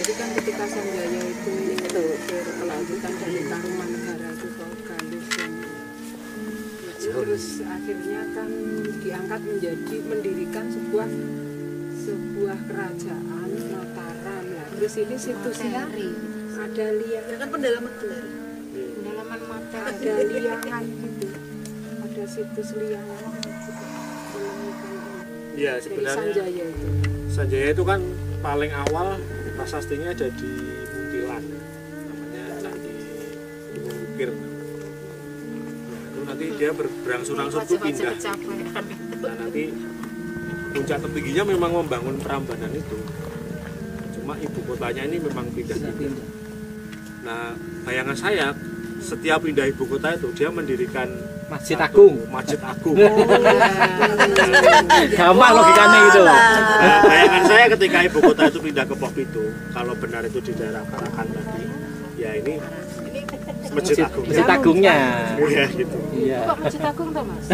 Jadi kan ketika Sanjaya itu kelanjutan dari Tarumanegara itu ke Galuh terus akhirnya kan diangkat menjadi mendirikan sebuah kerajaan Mataram lah. Terus ini situsnya ada liang kan pendalaman mata ada liangan gitu, ada situs liangan gitu. Iya, sebenarnya Sanjaya itu kan paling awal prasastinya ada di Muntilan, namanya Candi Mungkir. Nah, itu nanti dia berangsur-angsur tuh pindah. Nah, nanti puncak tertingginya memang membangun Prambanan itu, cuma ibu kotanya ini memang pindah-pindah. Nah, bayangan saya setiap pindah ibu kota itu dia mendirikan Masjid Agung. Gampang logikanya itu. Nah, bayangan saya ketika ibu kota itu pindah ke Pos Pitu, kalau benar itu di daerah Parakan tadi, ya ini Masjid Agung. Masjid Agungnya. Iya gitu. Iya. Kok Masjid Agung tuh, Mas?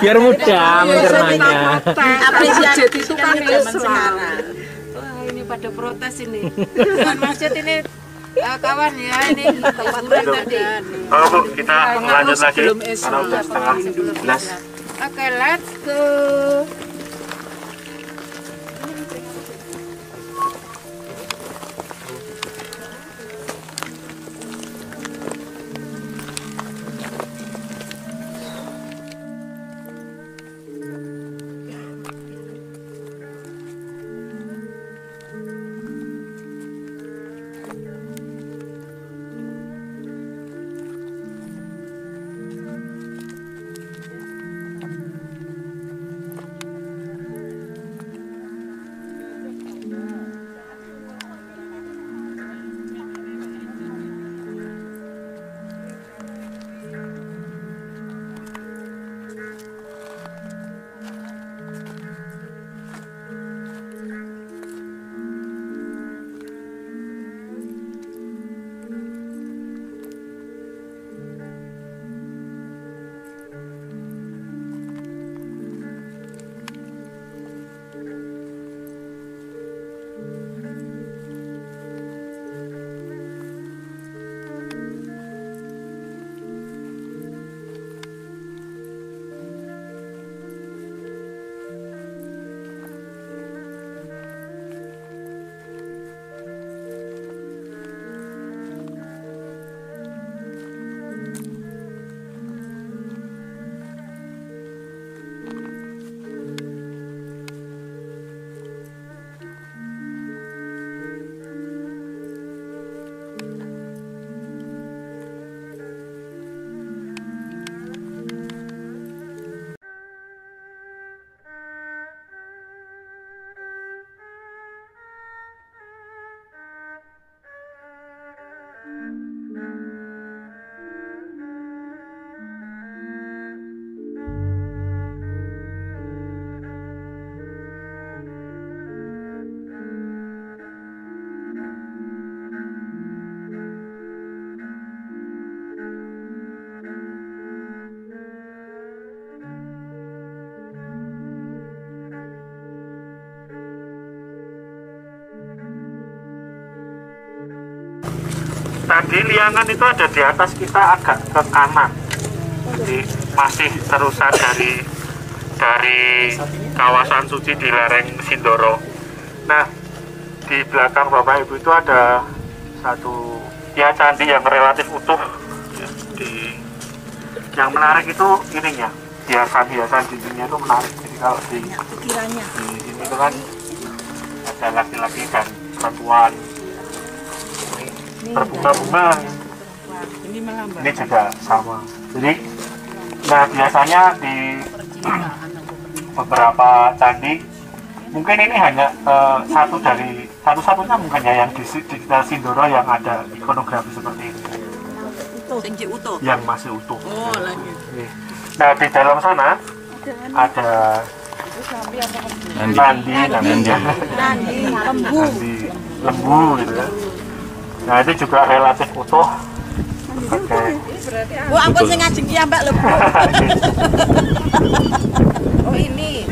Biar mudah mencernanya. Apresiasi itu kan Islam. Wah, ini pada protes ini. Bukan masjid ini kawan ya, ini hiburan tadi. Oh Bu, kita lanjut lagi karena udah setengah 11. Oke, let's go. Tadi liangan itu ada di atas kita agak ke kanan, jadi masih terusan dari kawasan suci di lereng Sindoro. Nah, di belakang Bapak Ibu itu ada satu ya candi yang relatif utuh. Yang menarik itu ininya, hiasan dindingnya itu menarik. Jadi kalau di sini itu kan ada laki-laki dan perempuan. Berbunga-bunga, ini juga sama. Jadi, nah biasanya di beberapa candi, mungkin ini hanya satu satu-satunya mungkin ya yang di sekitar Sindoro yang ada ikonografi seperti ini. Yang masih utuh. Oh, lagi. Nah, di dalam sana ada nandi lembu gitu ya. Nah, itu juga relatif utuh. Oke. Bu, ampun sing ngajeng ki ambak lho, Bu. Oh, ini.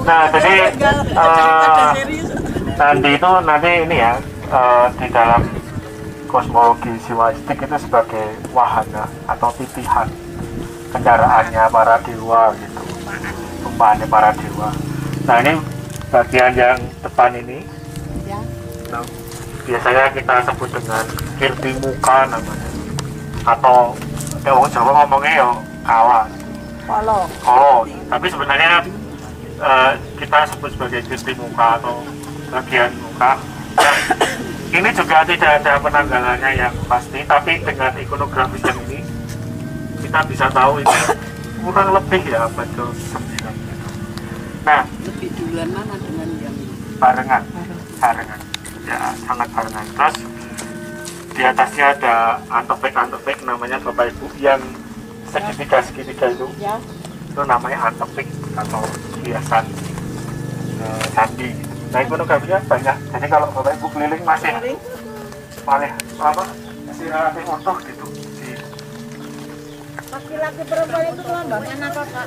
Nah, jadi nandi itu nanti ini ya di dalam kosmologi siwaistik itu sebagai wahana atau titihan kendaraannya para dewa gitu, tumpahannya para dewa. Nah, ini bagian yang depan ini, nah, biasanya kita sebut dengan kirti muka namanya, atau orang Jawa ngomongnya ya kala, kolo. Tapi sebenarnya kita sebut sebagai kirti muka atau bagian muka. Nah, ini juga tidak ada penanggalannya yang pasti, tapi dengan ikonografis yang ini kita bisa tahu ini kurang lebih ya abad ke-9. Nah, lebih duluan mana dengan yang barengan, ya sangat barengan. Terus di atasnya ada antopik namanya Bapak Ibu yang segitiga itu, itu namanya antopik atau hiasan candi. Nah, ikonografinya banyak. Jadi kalau Bapak Ibu keliling masih relatif utuh gitu. laki-laki perempuan itu lambangnya apa, Pak?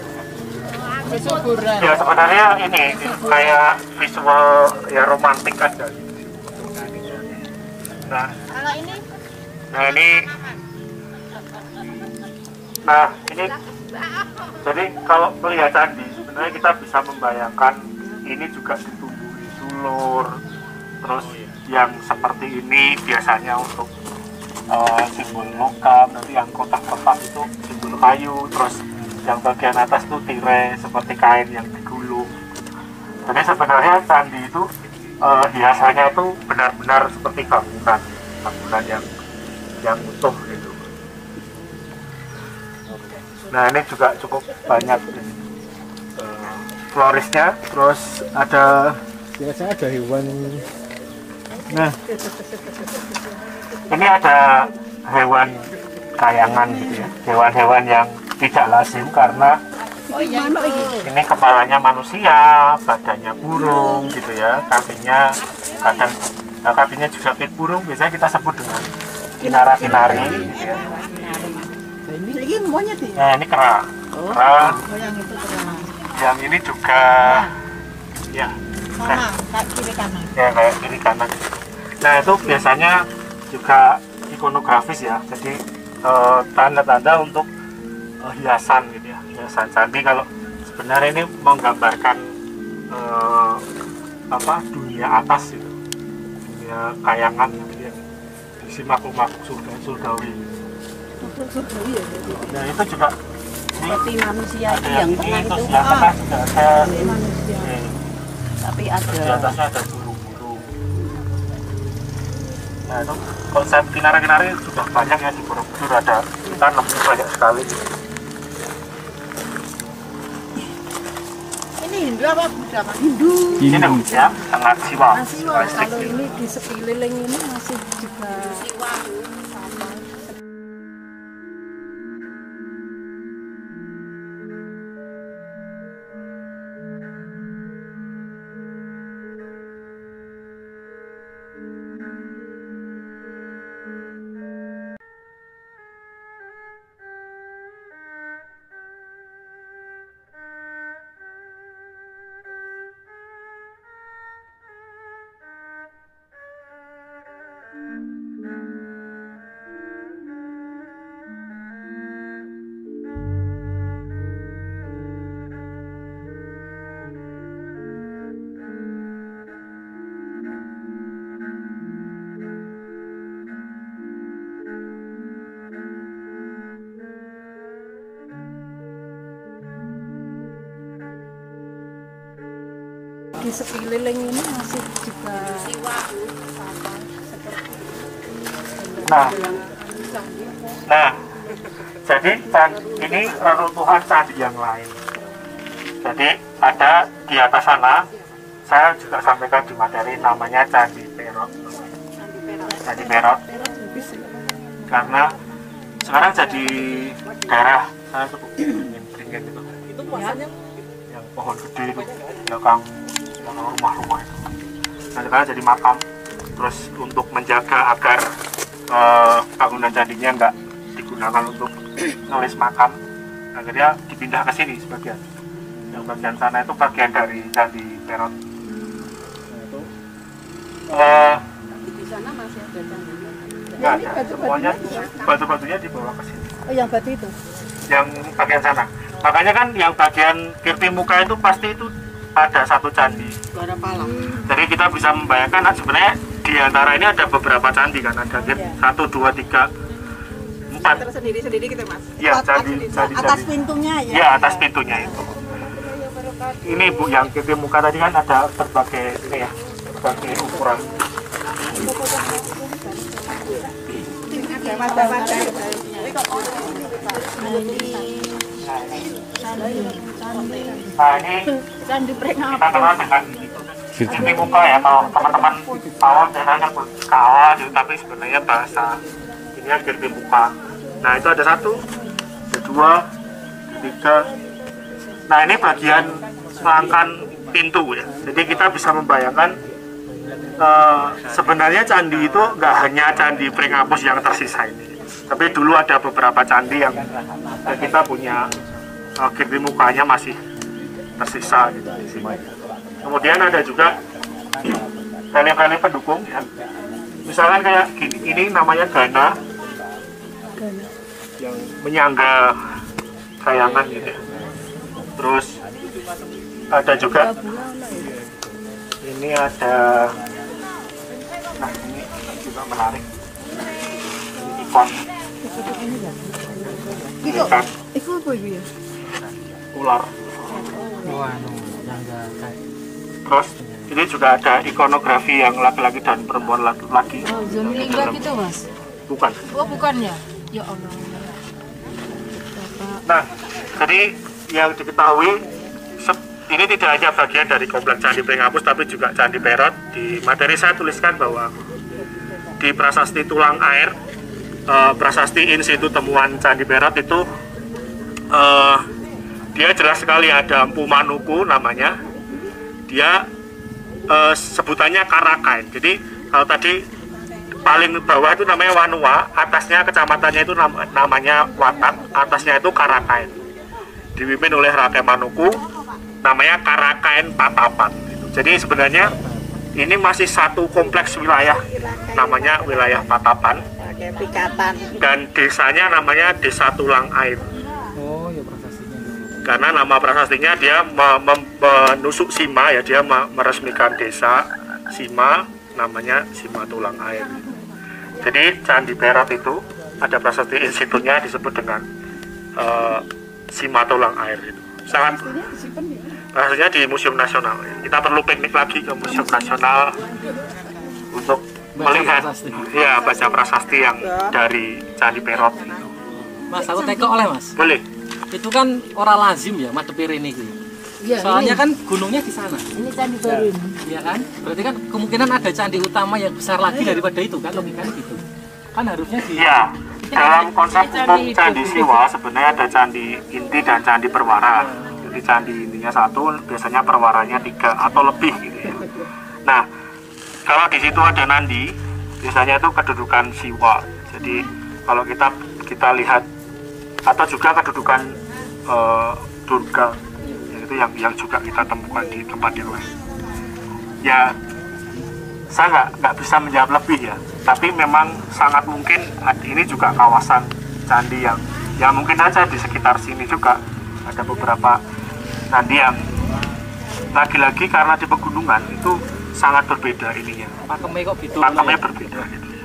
Ya sebenarnya ini kayak visual ya romantik aja. Nah, Kalau ini? Nah ini jadi kalau melihat candi sebenarnya kita bisa membayangkan ini juga ditumbuhi sulur, terus yang seperti ini biasanya untuk simbol logam, nanti yang kotak-kotak itu simbol kayu, terus yang bagian atas itu tirai seperti kain yang digulung. Jadi sebenarnya candi itu hiasannya itu benar-benar seperti bangunan yang utuh gitu. Nah ini juga cukup banyak florisnya, terus ada biasanya ada hewan. Nah ini ada hewan kayangan gitu ya, hewan-hewan yang tidak lazim karena ini kepalanya manusia, badannya burung gitu ya, kakinya kadang kakinya juga kayak burung, biasanya kita sebut dengan kinara-kinari gitu ya. Nah ini kera. Yang ini juga ya kayak kiri kanan. Nah itu biasanya juga ikonografis ya, jadi tanda-tanda untuk hiasan gitu ya, hiasan candi. Kalau sebenarnya ini menggambarkan dunia atas gitu, dunia kayangan gitu ya, isi makhluk-makhluk surgawi. Nah itu juga seperti manusia itu yang tengah itu. Yang tengah juga ada manusia. Tapi ada di atasnya ada burung-burung. Nah itu konsep kinara-kinari sudah banyak ya di Borobudur, ada kita nemu banyak sekali. Ini Hindu apa Buddha, Mas? Hindu. Hindu ya, sangat siwa. Kalau ini di sekeliling ini masih juga Siwa. sama. Di sekeliling ini masih juga sama seperti Nah, jadi ini reruntuhan candi yang lain. Jadi ada di atas sana saya juga sampaikan di materi namanya Candi Perot. Candi Perot. Karena sekarang jadi daerah saya cukup beringin gitu. Itu masanya Yang pohon gede itu belakang rumah-rumah itu. Nah sekarang jadi makam. Terus untuk menjaga agar bangunan candinya nggak digunakan untuk nulis makam, akhirnya dipindah ke sini sebagian. Yang bagian sana itu bagian dari Candi Perot. Di sana masih ada candinya. Nggak ada, semuanya batu-batunya dibawa ke sini. Oh, yang batu itu. Yang bagian sana. Makanya kan yang bagian Kirti Muka itu pasti itu ada satu candi. Suara palang. Jadi kita bisa membayangkan sebenarnya di antara ini ada beberapa candi kan, ada 1, 2, 3, 4. Tersendiri-sendiri gitu Mas. Iya, candi. Atas pintunya ya. Iya, atas pintunya itu. Ini Bu yang Kirti Muka tadi kan ada berbagai ini ya, berbagai ukuran. Nah ini Candi Prengapu. kita kenal dengan Kirti Muka ya, kalau teman-teman tahu biasanya kawah gitu, tapi sebenarnya bahasa ini yang Kirti Muka. Nah itu ada 1, 2, 3. Nah ini bagian selangkan pintu ya, jadi kita bisa membayangkan sebenarnya candi itu nggak hanya Candi Pringapus yang tersisa ini, tapi dulu ada beberapa candi yang kita punya Kirti Mukanya masih tersisa gitu di sini. Kemudian ada juga vele-vele pendukung ya, misalkan kayak gini, ini namanya Gana yang menyangga kayangan gitu ya. Terus ada juga ini ada, nah ini juga menarik, ini ikon ini kan Itu apa itu ya? ular. Terus ini juga ada ikonografi yang laki-laki dan perempuan laki-laki. Oh, Zoni Lingga gitu Mas? Bukan. Oh bukan ya? Ya Allah. Nah, jadi yang diketahui ini tidak hanya bagian dari kompleks Candi Pringapus, tapi juga Candi Perot. Di materi saya tuliskan bahwa di prasasti tulang air, prasasti in situ temuan Candi Perot itu dia jelas sekali ada Empu Manuku namanya. Dia sebutannya Karakain. Jadi kalau tadi paling bawah itu namanya Wanua, atasnya kecamatannya itu namanya Watak, atasnya itu Karakain. Dipimpin oleh Rakai Manuku, namanya Karakain Patapan. Jadi sebenarnya ini masih satu kompleks wilayah, namanya wilayah Patapan. Dan desanya namanya Desa Tulang Air. Oh ya prasastinya. Karena nama prasastinya dia menusuk Sima ya, dia meresmikan desa Sima, namanya Sima Tulang Air. Jadi Candi Perot itu ada prasasti institutnya disebut dengan Sima Tulang Air itu. Sangat rasanya di Museum Nasional. Kita perlu piknik lagi ke Museum Nasional untuk melihat ya baca prasasti yang dari Candi Perot itu. Mas, aku teko oleh Mas. Boleh. Itu kan orang lazim ya madep ini gitu. Ya, Soalnya ini. kan gunungnya di sana. Ini candi baru ini. Iya kan? Berarti kan kemungkinan ada candi utama yang besar lagi daripada itu kan, logikanya gitu. Kan harusnya di Ya, dalam konsep umum Candi Siwa sebenarnya ada candi inti dan candi perwara. Jadi candi intinya 1, biasanya perwaranya 3 atau lebih gitu ya. Nah, kalau di situ ada nandi, biasanya itu kedudukan Siwa. Jadi kalau kita lihat atau juga kedudukan Durga, itu yang juga kita temukan di tempat yang lain. Ya, saya nggak bisa menjawab lebih ya, tapi memang sangat mungkin ini juga kawasan candi yang mungkin aja di sekitar sini juga ada beberapa candi yang lagi-lagi karena di pegunungan itu sangat berbeda ininya. pakemnya kok gitu. Pakemnya berbeda gitu ya.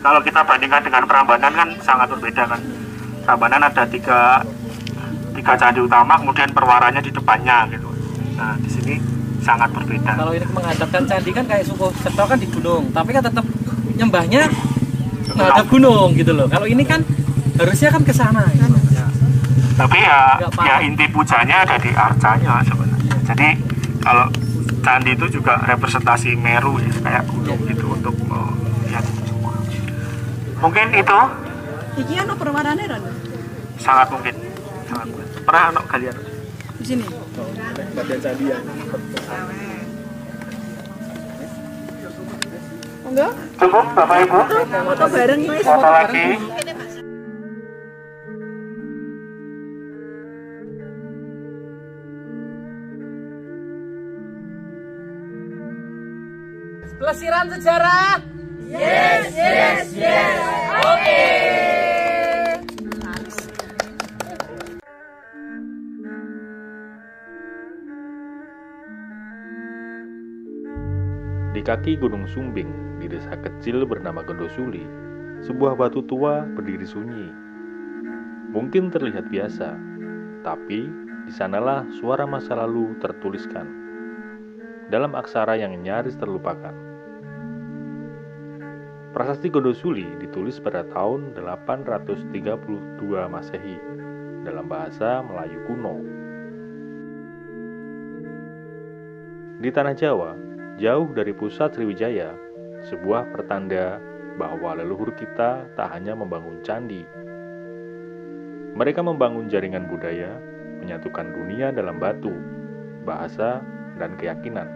Kalau kita bandingkan dengan Prambanan kan sangat berbeda kan. Prambanan ada tiga candi utama, kemudian perwaranya di depannya gitu. Nah di sini sangat berbeda. Kalau ini menghadapkan candi kan kayak suku Kerto kan di gunung, tapi kan tetap nyembahnya menghadap gunung gitu loh. Kalau ini kan harusnya kan ke sana. Gitu. Tapi ya inti pujanya ada di arcanya sebenarnya. Jadi kalau candi itu juga representasi Meru ya, kayak gunung gitu untuk lihat itu semua. Mungkin itu Iki ono perwarane Ron. sangat mungkin. Pernah anak kalian Di sini. bagian candi ya? Enggak? Cukup Bapak Ibu? Foto bareng wis. Foto lagi. Pelesiran sejarah. Yes, yes, yes. Oke. Di kaki Gunung Sumbing, di desa kecil bernama Gondosuli, sebuah batu tua berdiri sunyi. Mungkin terlihat biasa, tapi di sanalah suara masa lalu tertuliskan dalam aksara yang nyaris terlupakan. Prasasti Gondosuli ditulis pada tahun 832 Masehi dalam bahasa Melayu kuno. Di tanah Jawa, jauh dari pusat Sriwijaya, sebuah pertanda bahwa leluhur kita tak hanya membangun candi. Mereka membangun jaringan budaya, menyatukan dunia dalam batu, bahasa, dan keyakinan.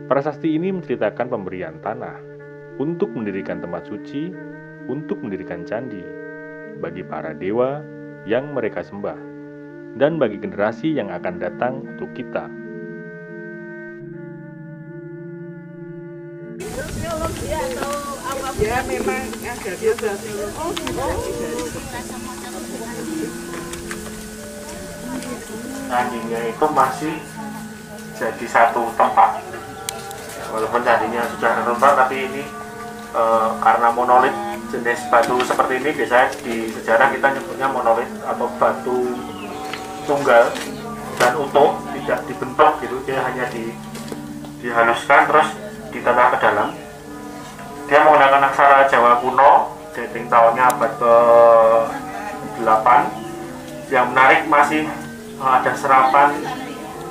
Prasasti ini menceritakan pemberian tanah untuk mendirikan tempat suci, untuk mendirikan candi, bagi para dewa yang mereka sembah, dan bagi generasi yang akan datang untuk kita. Ya memang ada biasa. Candinya itu masih jadi satu tempat. Walaupun candinya sudah runtuh, tapi ini karena monolit jenis batu seperti ini, biasanya di sejarah kita nyebutnya monolit atau batu tunggal dan utuh, tidak dibentuk gitu, dia hanya dihaluskan terus ditanah ke dalam. Dia menggunakan aksara Jawa kuno, dating tahunnya abad ke-8. Yang menarik masih ada serapan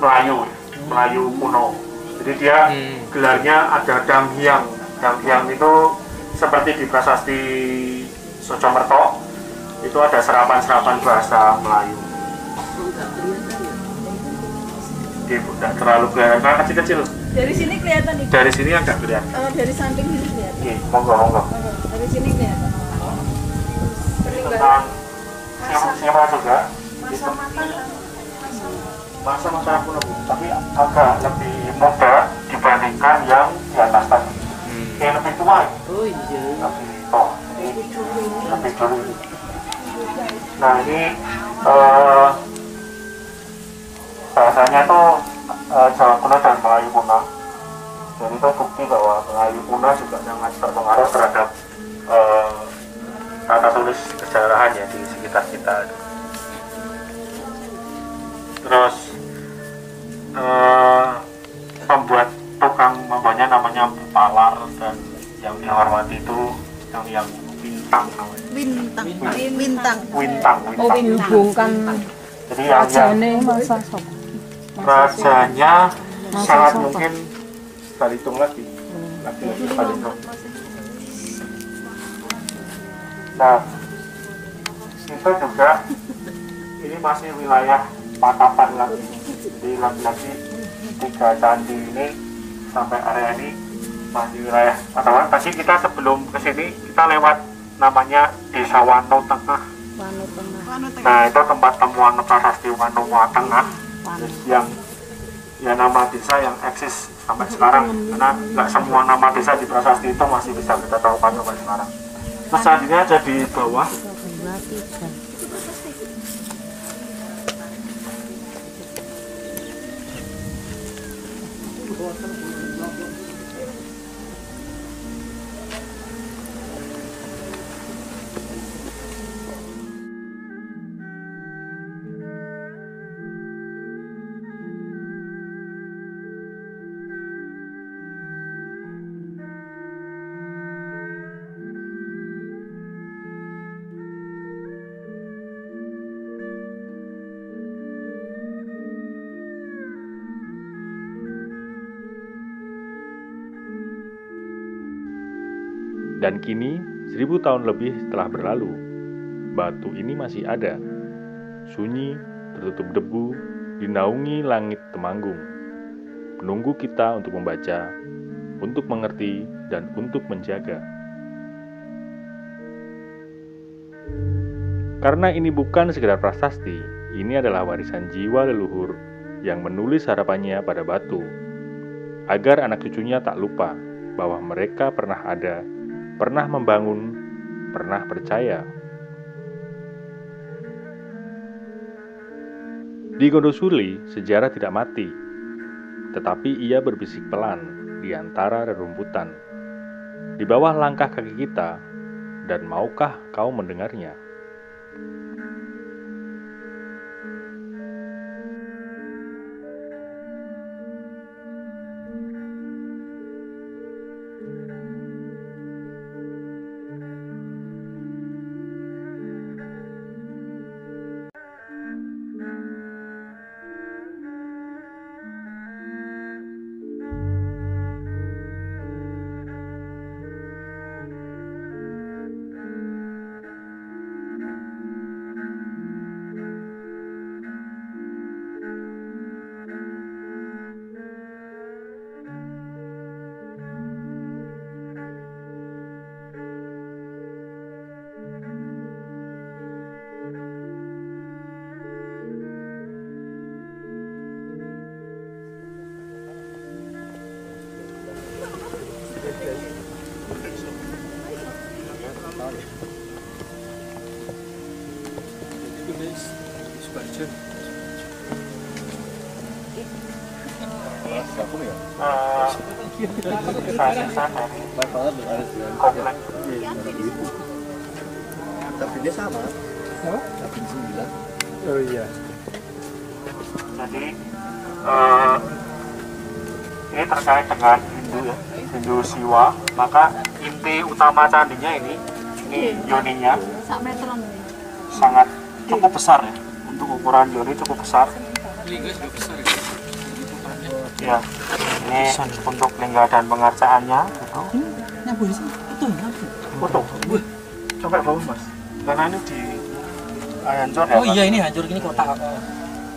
Melayu kuno. Jadi dia gelarnya ada Danghyang. Danghyang itu seperti di prasasti Socomerto, itu ada serapan-serapan bahasa Melayu. Tidak terlalu kelihatan, karena kecil-kecil. Dari sini kelihatan nih. Dari sini agak kelihatan. Dari samping sini kelihatan. Oke, monggo. Dari sini kelihatan. Tentang siapa juga? Masa kuno, tapi agak lebih muda dibandingkan yang di atas tadi. Yang lebih tua. Oh iya. Lebih dulu. Nah ini bahasanya itu Jawa kuno dan Melayu kuno. Jadi itu bukti bahwa Melayu kuno juga sangat berpengaruh terhadap tata tulis kesejarahan ya di sekitar kita. Terus pembuat tukang membuatnya namanya Palar, dan yang dihormati itu yang Wintang namanya. Wintang. Oh, menghubungkan jadi rajanya sangat mungkin Balitung lagi Balitung. Nah itu juga ini masih wilayah Patapan lagi, jadi lagi-lagi 3 candi ini sampai area ini masih wilayah Patapan. Tadi kita sebelum kesini kita lewat namanya Desa Wano Tengah. Nah itu tempat temuan prasasti Wano Tengah yang ya nama desa yang eksis sampai sekarang, karena nggak semua nama desa di prasasti itu masih bisa kita tahu sampai sekarang. Terus candinya ada di bawah. Dan kini, 1000 tahun lebih setelah berlalu, batu ini masih ada, sunyi, tertutup debu, dinaungi langit Temanggung, menunggu kita untuk membaca, untuk mengerti, dan untuk menjaga. Karena ini bukan sekedar prasasti, ini adalah warisan jiwa leluhur yang menulis harapannya pada batu, agar anak cucunya tak lupa bahwa mereka pernah ada, pernah membangun, pernah percaya. Di Gondosuli, sejarah tidak mati, tetapi ia berbisik pelan di antara rerumputan, di bawah langkah kaki kita, dan maukah kau mendengarnya? Tabinnya sama. Tabin 9. Oh iya. Jadi ini terkait dengan Hindu ya, Hindu Siwa. Maka inti utama candinya ini yoninya sangat cukup besar ya. Untuk ukuran yoni cukup besar. Ya, ini untuk lingga dan pengerjaannya gitu. Foto. Coba bawa mas. Karena ini di hancur ya. Oh iya, ini hancur gini kotak.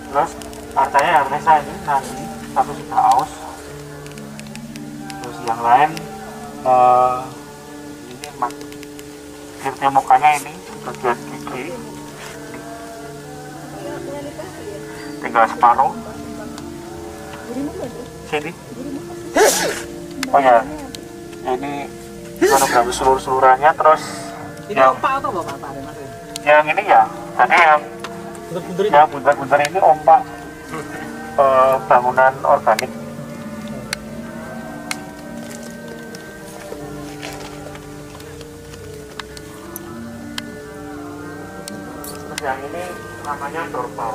Terus artanya Hermesa ini nanti satu sudah aus. Terus yang lain ini mak kirti mukanya ini bagian gigi tinggal separuh. Sini. Oh ya, ini monografi seluruhannya. Terus Ini yang opak atau bapak Mas? yang ini ya, jadi yang buntar-buntar ini opak bangunan organik. Terus yang ini namanya dorpal.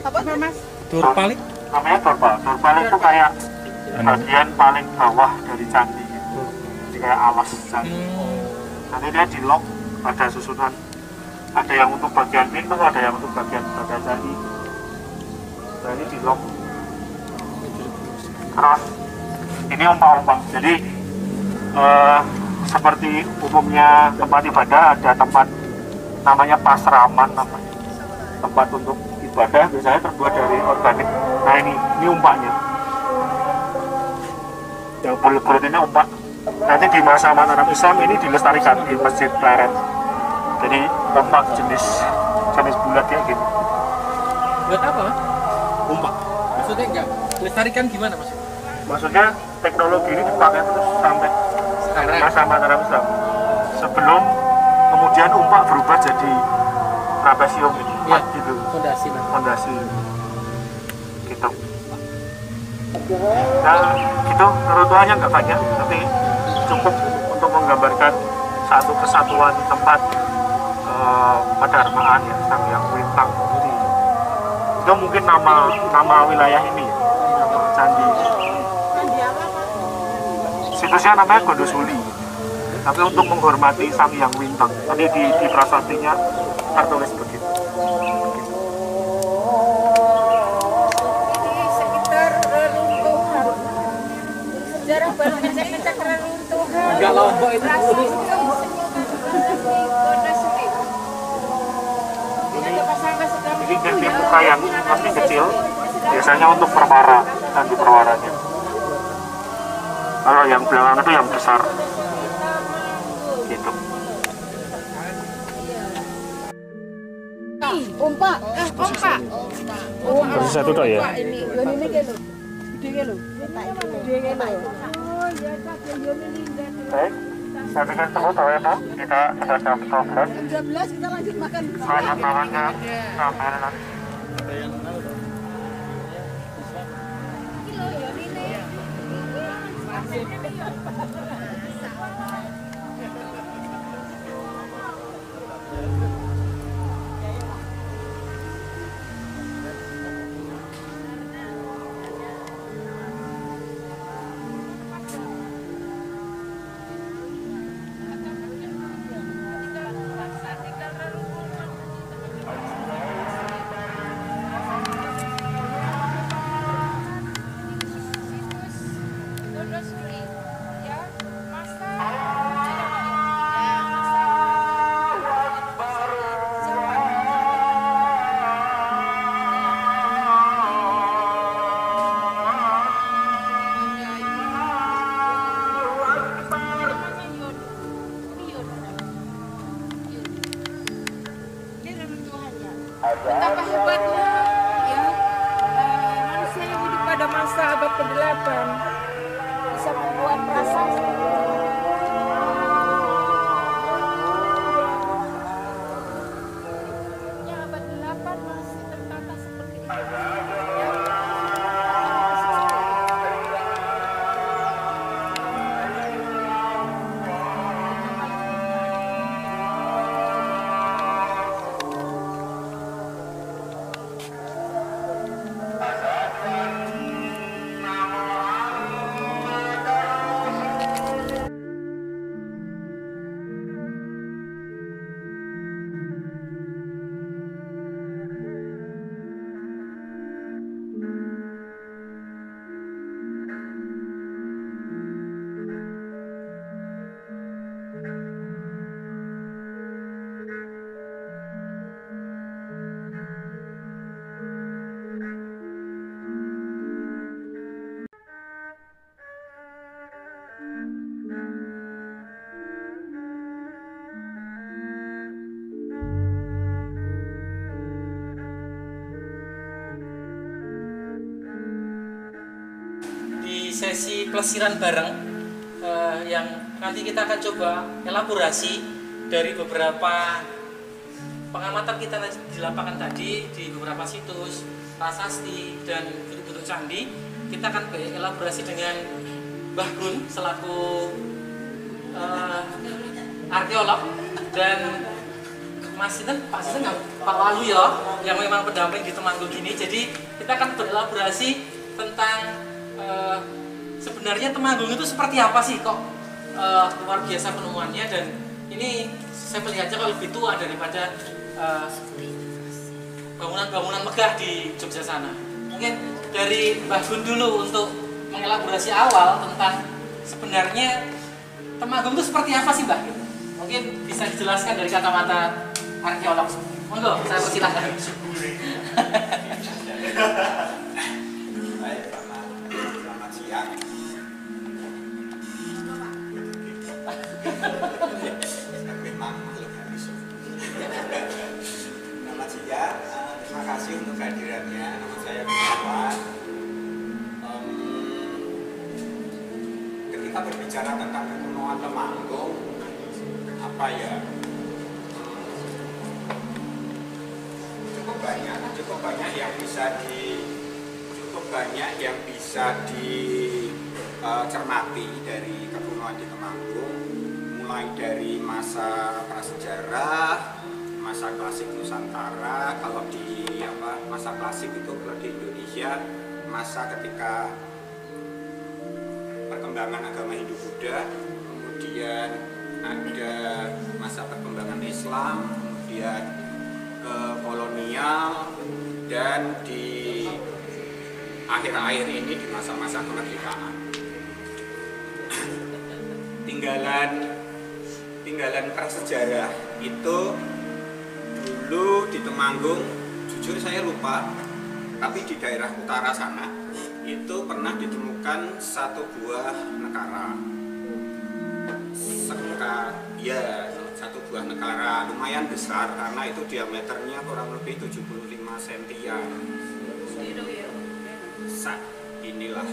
Apa mas? Dorpalik? Namanya dorpal. Dorpal itu kayak bagian paling bawah dari candi. Jadi kayak alas candi. Nanti dia di lock, ada susunan, ada yang untuk bagian pintu, ada yang untuk bagian candi. Nah ini di lock. Terus ini ombak-ombak. Jadi seperti umumnya tempat ibadah, ada tempat namanya pasraman namanya. Tempat untuk ibadah biasanya terbuat dari organik. Nah ini umpaknya. Yang bulat-bulat ini umpak. Nanti di masa Mataram Islam ini dilestarikan di Masjid Pleret. Jadi umpak jenis bulat kayak gini. Buat apa? Umpak. Maksudnya enggak lestarikan gimana mas? Maksudnya teknologi ini dipakai terus sampai masa Mataram Islam. Sebelum kemudian umpak berubah jadi trapesium ini. Ya, gitu. Fondasi. Gitu. Nah, gitu kerutuhannya nggak banyak, tapi cukup untuk menggambarkan satu kesatuan tempat Padarmaan ya, Sang Hyang Wintang. Itu mungkin nama wilayah ini, nama candi. Situsnya namanya Gondosuli. Tapi untuk menghormati Sang Hyang Wintang, tadi di prasastinya tertulis begitu. Sekitar reruntuhan sejarah baru ngecek-ngecek reruntuhan Enggak Lombok itu. Ini jadi muka yang masih kecil, biasanya untuk perwara dan di perwaranya. Kalau yang belakang itu yang besar, gitu. Umpak. Masih satu toh ya? Ini gitu. Gede gitu. Baik, saya bikin tunggu tahu ya Pak. Kita sudah jam 12. Jam 12 kita lanjut makan. Lanjut makannya sampai nanti. Betapa hebatnya ya manusia yang hidup pada masa abad ke-8 bisa membuat prasasti. Ya, abad 8 masih tertata seperti ini. Ya. Sesi pelesiran bareng yang nanti kita akan coba elaborasi dari beberapa pengamatan kita di lapangan tadi di beberapa situs prasasti dan bentuk-bentuk candi. Kita akan elaborasi dengan Mbah Gun selaku arkeolog dan Mas Sinten, Pak Sinten, Pak Walu ya yang memang pendamping di Temanggung ini. Jadi kita akan berelaborasi tentang sebenarnya Temanggung itu seperti apa sih kok luar biasa penemuannya, dan ini saya melihatnya kalau lebih tua daripada bangunan-bangunan megah di Jogja sana. Mungkin dari Mbah Gun dulu untuk mengelaborasi awal tentang sebenarnya Temanggung itu seperti apa sih Mbah? Mungkin bisa dijelaskan dari kacamata arkeolog. Monggo, saya persilahkan. Selamat siang. Memang makhluk halus. Selamat siang. Terima kasih untuk kehadirannya. Nama saya Gunawan. Ketika berbicara tentang kemenuan Temanggung, apa ya? Cukup banyak yang bisa dicermati dari kemenuan di Temanggung, mulai dari masa prasejarah, masa klasik Nusantara. Kalau di masa klasik itu kalau di Indonesia masa ketika perkembangan agama Hindu-Buddha, kemudian ada masa perkembangan Islam, kemudian ke kolonial, dan di akhir-akhir ini di masa-masa kemerdekaan. tinggalan prasejarah itu dulu di Temanggung, jujur saya lupa, tapi di daerah utara sana itu pernah ditemukan satu buah nekara. Satu buah nekara lumayan besar karena itu diameternya kurang lebih 75 cm-an. Inilah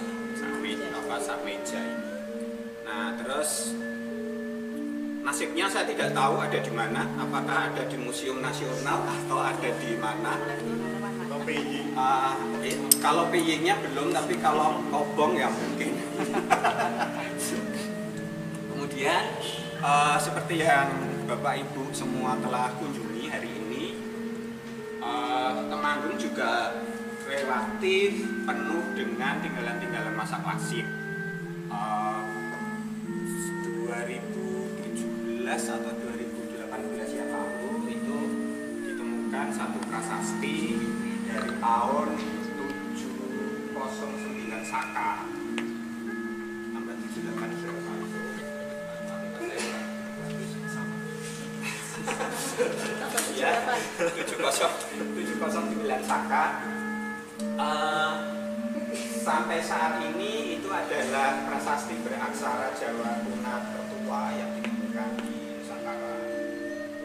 sak meja ini. Nah, terus nasibnya saya tidak tahu ada di mana, apakah ada di Museum Nasional atau ada di mana. Kalau PY-nya belum, tapi kalau obong ya mungkin. Kemudian seperti yang Bapak Ibu semua telah kunjungi hari ini, Temanggung juga relatif penuh dengan tinggalan-tinggalan masa klasik. 2017 atau 2018 yang lalu itu ditemukan satu prasasti dari tahun 709 Saka. Tambah 78 berapa itu? Ya, 709 Saka. Sampai saat ini itu adalah prasasti beraksara Jawa Kuna tertua yang ditemukan di Nusantara.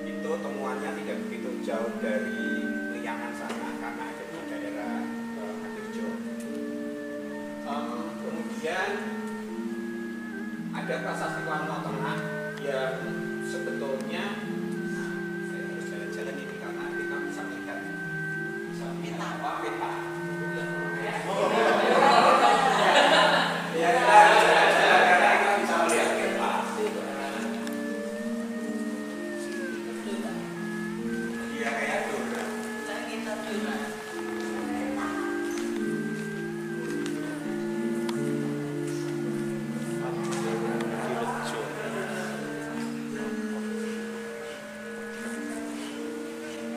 Itu temuannya tidak begitu jauh dari Liangan sana karena ada di daerah Madirjo. Kemudian ada prasasti Wano Tengah yang sebetulnya saya harus jalan-jalan ini karena kita bisa melihat peta.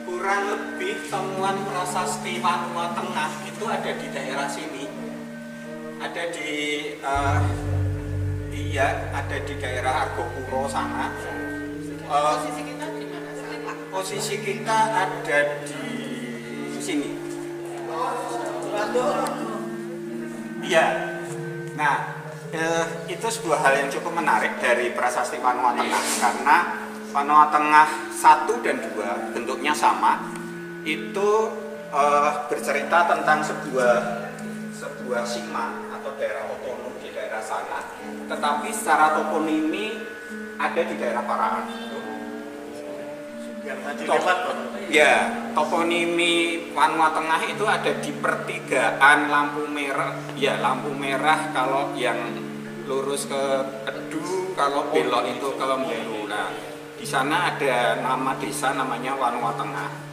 Kurang lebih temuan prasasti Wano Tengah itu ada di daerah sini, ada di ada di daerah Argopuro sana. Posisi kita di mana? Posisi kita ada di sini. Iya. Nah, itu sebuah hal yang cukup menarik dari prasasti Wano Tengah karena Wano Tengah 1 dan 2 bentuknya sama. Itu bercerita tentang sebuah sima atau daerah otonom di daerah sana, tetapi secara toponimi ada di daerah Paraan. Toponimi Wano Tengah itu ada di pertigaan lampu merah kalau yang lurus ke Kedu, kalau belok itu ke Lemberu. Nah, di sana ada nama desa namanya Wano Tengah.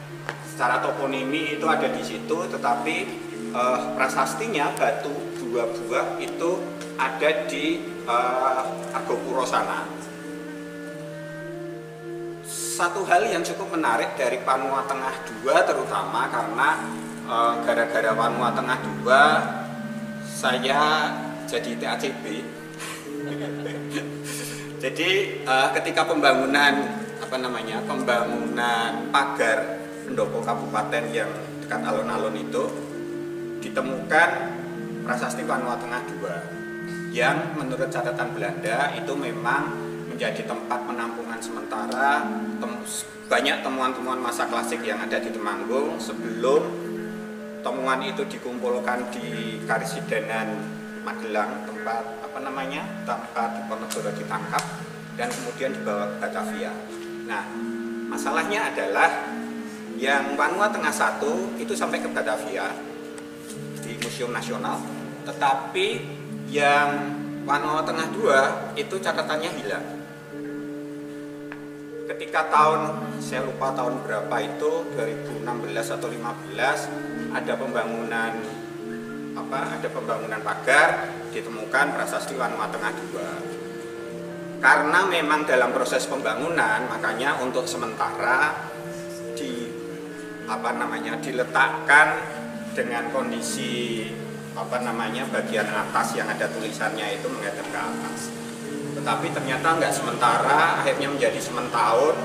Secara toponimi itu ada di situ, tetapi prasastinya batu 2 buah itu ada di Argopuro sana. Satu hal yang cukup menarik dari Wano Tengah 2 terutama karena gara-gara Wano Tengah 2 saya jadi TACB. Jadi ketika pembangunan pagar pendopo kabupaten yang dekat alun-alun itu ditemukan prasasti Wano Tengah 2 yang menurut catatan Belanda itu memang menjadi tempat penampungan sementara banyak temuan-temuan masa klasik yang ada di Temanggung sebelum temuan itu dikumpulkan di Karisidenan Magelang, tempat Diponegoro ditangkap dan kemudian dibawa ke Batavia. Nah, masalahnya adalah yang Wano Tengah 1 itu sampai ke Batavia di Museum Nasional, tetapi yang Wano Tengah 2 itu catatannya hilang. Ketika saya lupa tahun berapa itu, 2016 atau 2015 ada pembangunan pagar, ditemukan prasasti Wano Tengah 2. Karena memang dalam proses pembangunan, makanya untuk sementara diletakkan dengan kondisi bagian atas yang ada tulisannya itu menghadap ke atas. tetapi ternyata nggak sementara, akhirnya menjadi sementahun,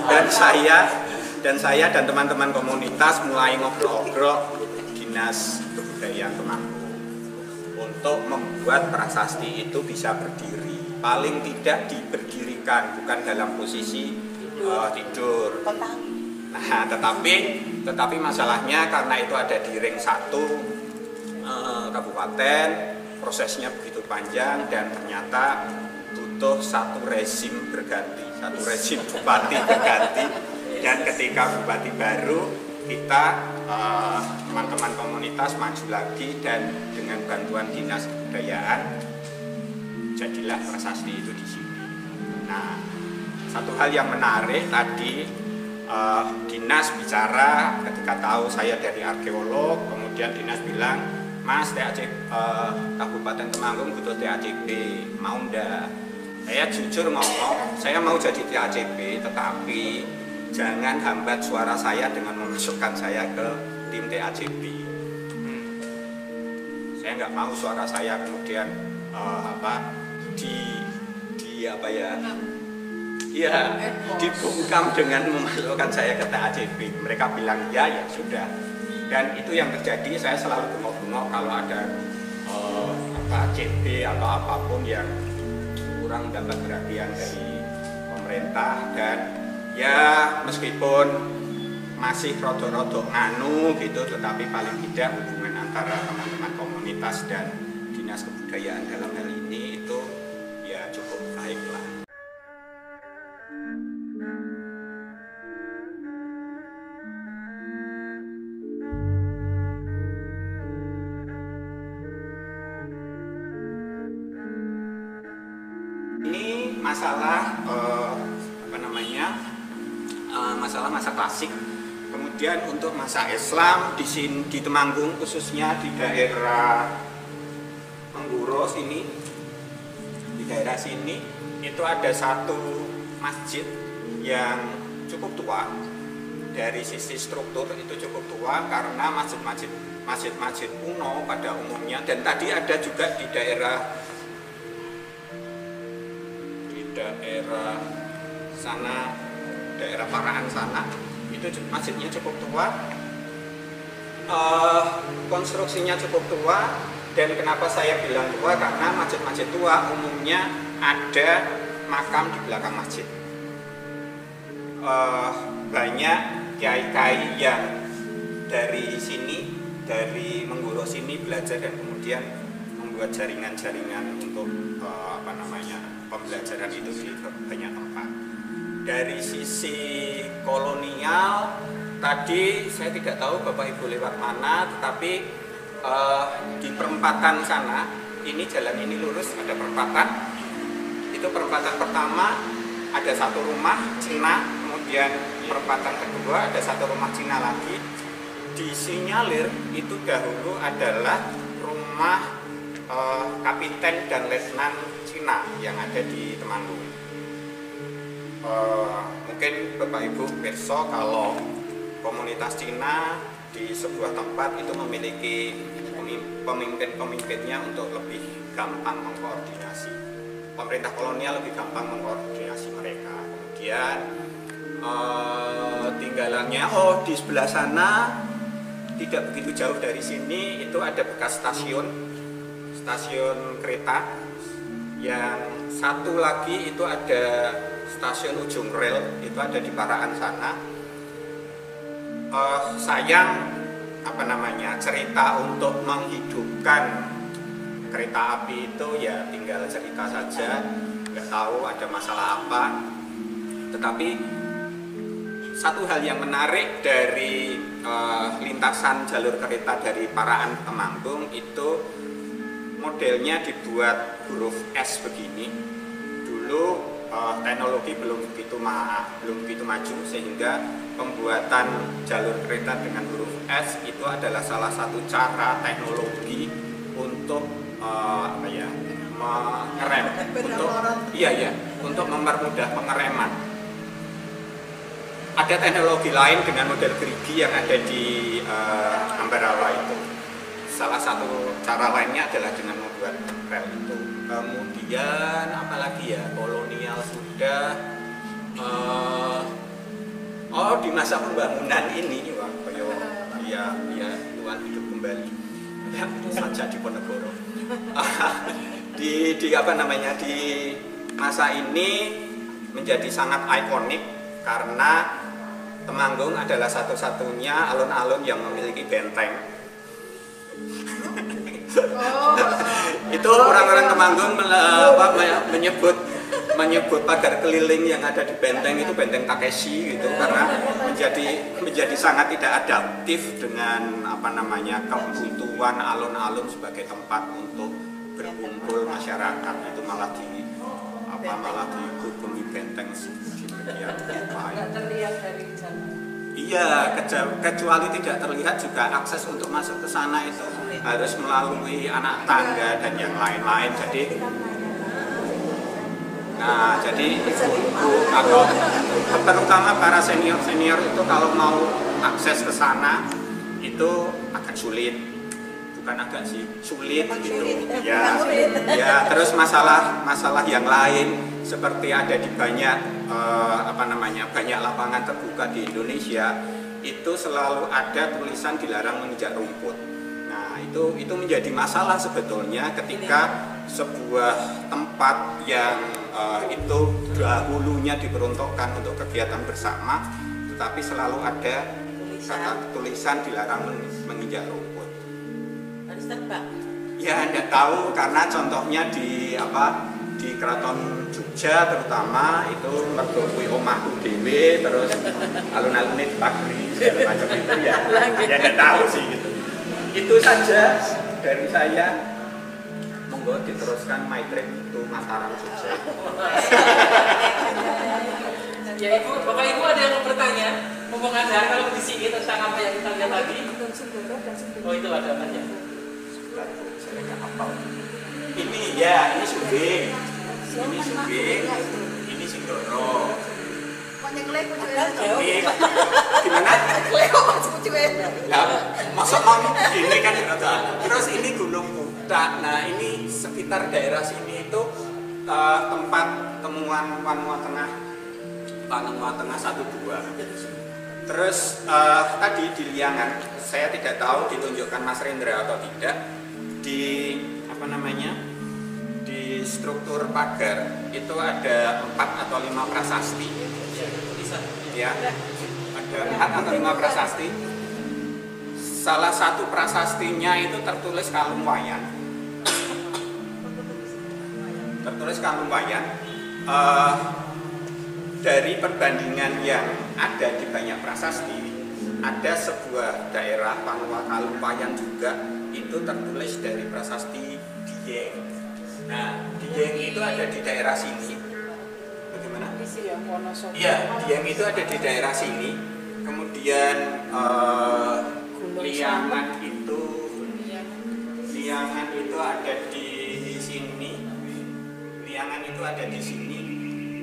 dan saya dan teman-teman komunitas mulai ngobrol-ngobrol Dinas Kebudayaan Temanggung untuk membuat prasasti itu bisa berdiri, paling tidak diberdirikan, bukan dalam posisi tidur. Nah, tetapi masalahnya karena itu ada di ring 1 kabupaten, prosesnya begitu panjang dan ternyata butuh satu rezim berganti, satu rezim bupati berganti, dan ketika bupati baru kita teman-teman komunitas maju lagi dan dengan bantuan Dinas Kebudayaan jadilah prasasti itu di sini. Nah, satu hal yang menarik tadi Dinas bicara ketika tahu saya dari arkeolog, kemudian Dinas bilang, Mas, Kabupaten Temanggung butuh TACP, mau ndak? Saya jujur ngomong, saya mau jadi TACP, tetapi jangan hambat suara saya dengan memasukkan saya ke tim TACP. Saya nggak mau suara saya kemudian dibungkam dengan memasukkan saya ke TACP. Mereka bilang ya sudah. Dan itu yang terjadi. Saya selalu bengok-bengok kalau ada CP atau apapun yang kurang dapat perhatian dari pemerintah, dan ya meskipun masih rodo-rodo nganu gitu, tetapi paling tidak hubungan antara teman-teman komunitas dan Dinas Kebudayaan dalam hal ini itu ya cukup baik lah. Ini masalah masalah masa klasik. Kemudian untuk masa Islam di sini di Temanggung, khususnya di daerah Mengguro sini, di daerah sini itu ada satu masjid yang cukup tua. Dari sisi struktur itu cukup tua karena masjid-masjid kuno pada umumnya, dan tadi ada juga di daerah sana, daerah Parahan sana, itu masjidnya cukup tua, konstruksinya cukup tua. Dan kenapa saya bilang tua? Karena masjid-masjid tua umumnya ada makam di belakang masjid. Banyak kiai-kiai yang dari sini, dari Mengguro sini belajar dan kemudian membuat jaringan-jaringan untuk pembelajaran itu di banyak tempat. Dari sisi kolonial tadi saya tidak tahu Bapak Ibu lewat mana, tetapi di perempatan sana, ini jalan ini lurus ada perempatan. Itu perempatan pertama ada satu rumah Cina, kemudian perempatan kedua ada satu rumah Cina lagi. Disinyalir itu dahulu adalah rumah kapiten dan letnan Cina yang ada di Temanggung. Mungkin Bapak Ibu pirsa kalau komunitas Cina di sebuah tempat itu memiliki pemimpin-pemimpinnya untuk lebih gampang mengkoordinasi. Pemerintah kolonial lebih gampang mengkoordinasi mereka. Kemudian tinggalannya di sebelah sana tidak begitu jauh dari sini itu ada bekas stasiun kereta. Yang satu lagi itu ada stasiun ujung rel, itu ada di Parahan sana. Sayang cerita untuk menghidupkan kereta api itu ya tinggal cerita saja, nggak tahu ada masalah apa. Tetapi satu hal yang menarik dari lintasan jalur kereta dari Parahan ke Temanggung itu modelnya dibuat huruf S begini. Dulu teknologi belum begitu maju, sehingga pembuatan jalur kereta dengan huruf S itu adalah salah satu cara teknologi untuk mengerem, untuk mempermudah pengereman. Ada teknologi lain dengan model gerigi yang ada di Ambarawa itu. Salah satu cara lainnya adalah dengan membuat rel itu. kemudian apalagi ya, kolonial sudah. Di masa pembangunan ini wah ya Tuhan hidup kembali ya saja di Ponegoro. di apa namanya, di masa ini menjadi sangat ikonik karena Temanggung adalah satu-satunya alun-alun yang memiliki benteng. Itu orang-orang Temanggung menyebut pagar keliling yang ada di benteng itu benteng Takeshi gitu, karena menjadi sangat tidak adaptif dengan apa namanya kebutuhan alun-alun sebagai tempat untuk berkumpul masyarakat. Itu malah dihubungi benteng di bagian lain. Terlihat dari jalan. Iya, kecuali tidak terlihat juga akses untuk masuk ke sana itu harus melalui anak tangga dan yang lain-lain. Jadi ibu atau terutama para senior itu kalau mau akses ke sana itu agak sulit, bukan agak sih, sulit gitu. Ya, terus masalah yang lain seperti ada di banyak banyak lapangan terbuka di Indonesia itu selalu ada tulisan dilarang menginjak rumput. Nah, itu menjadi masalah sebetulnya ketika sebuah tempat yang itu dahulunya diperuntukkan untuk kegiatan bersama, tetapi selalu ada kata tulisan dilarang menginjak rumput. Harus terbang. Ya, Anda tahu karena contohnya di Keraton Jogja terutama itu mergo kuwi omahku dhewe, terus alun-alune dipagri segala macam itu ya. Ya Anda tahu sih gitu. Itu saja dari saya. Monggo diteruskan my trip to Mataram Jogja. Ya Ibu, Bapak Ibu ada yang mau bertanya? Mumpung ada kalau di sini tentang apa yang kita lihat tadi. Oh itu ada tanya. Saya nggak hafal. Ini Subing. Ini Subing. Ini Sindoro. Gimana? Masa ini kan terus ini Gunung Buta. Nah ini sekitar daerah sini itu tempat temuan Panua Tengah 1-2. Terus tadi di Liangan, saya tidak tahu ditunjukkan Mas Rendra atau tidak, di di struktur pagar itu ada 4 atau 5 prasasti. Ya, ada 4 atau 5 prasasti. Salah satu prasastinya itu tertulis Kalung Wayan. Dari perbandingan yang ada di banyak prasasti, ada sebuah daerah Panua Kalung Wayan juga itu tertulis dari prasasti Dieng. Nah, Dieng itu ada di daerah sini. Bagaimana? Iya, Dieng itu ada di daerah sini. Kemudian Liangan itu ada di sini. Liangan itu ada di sini.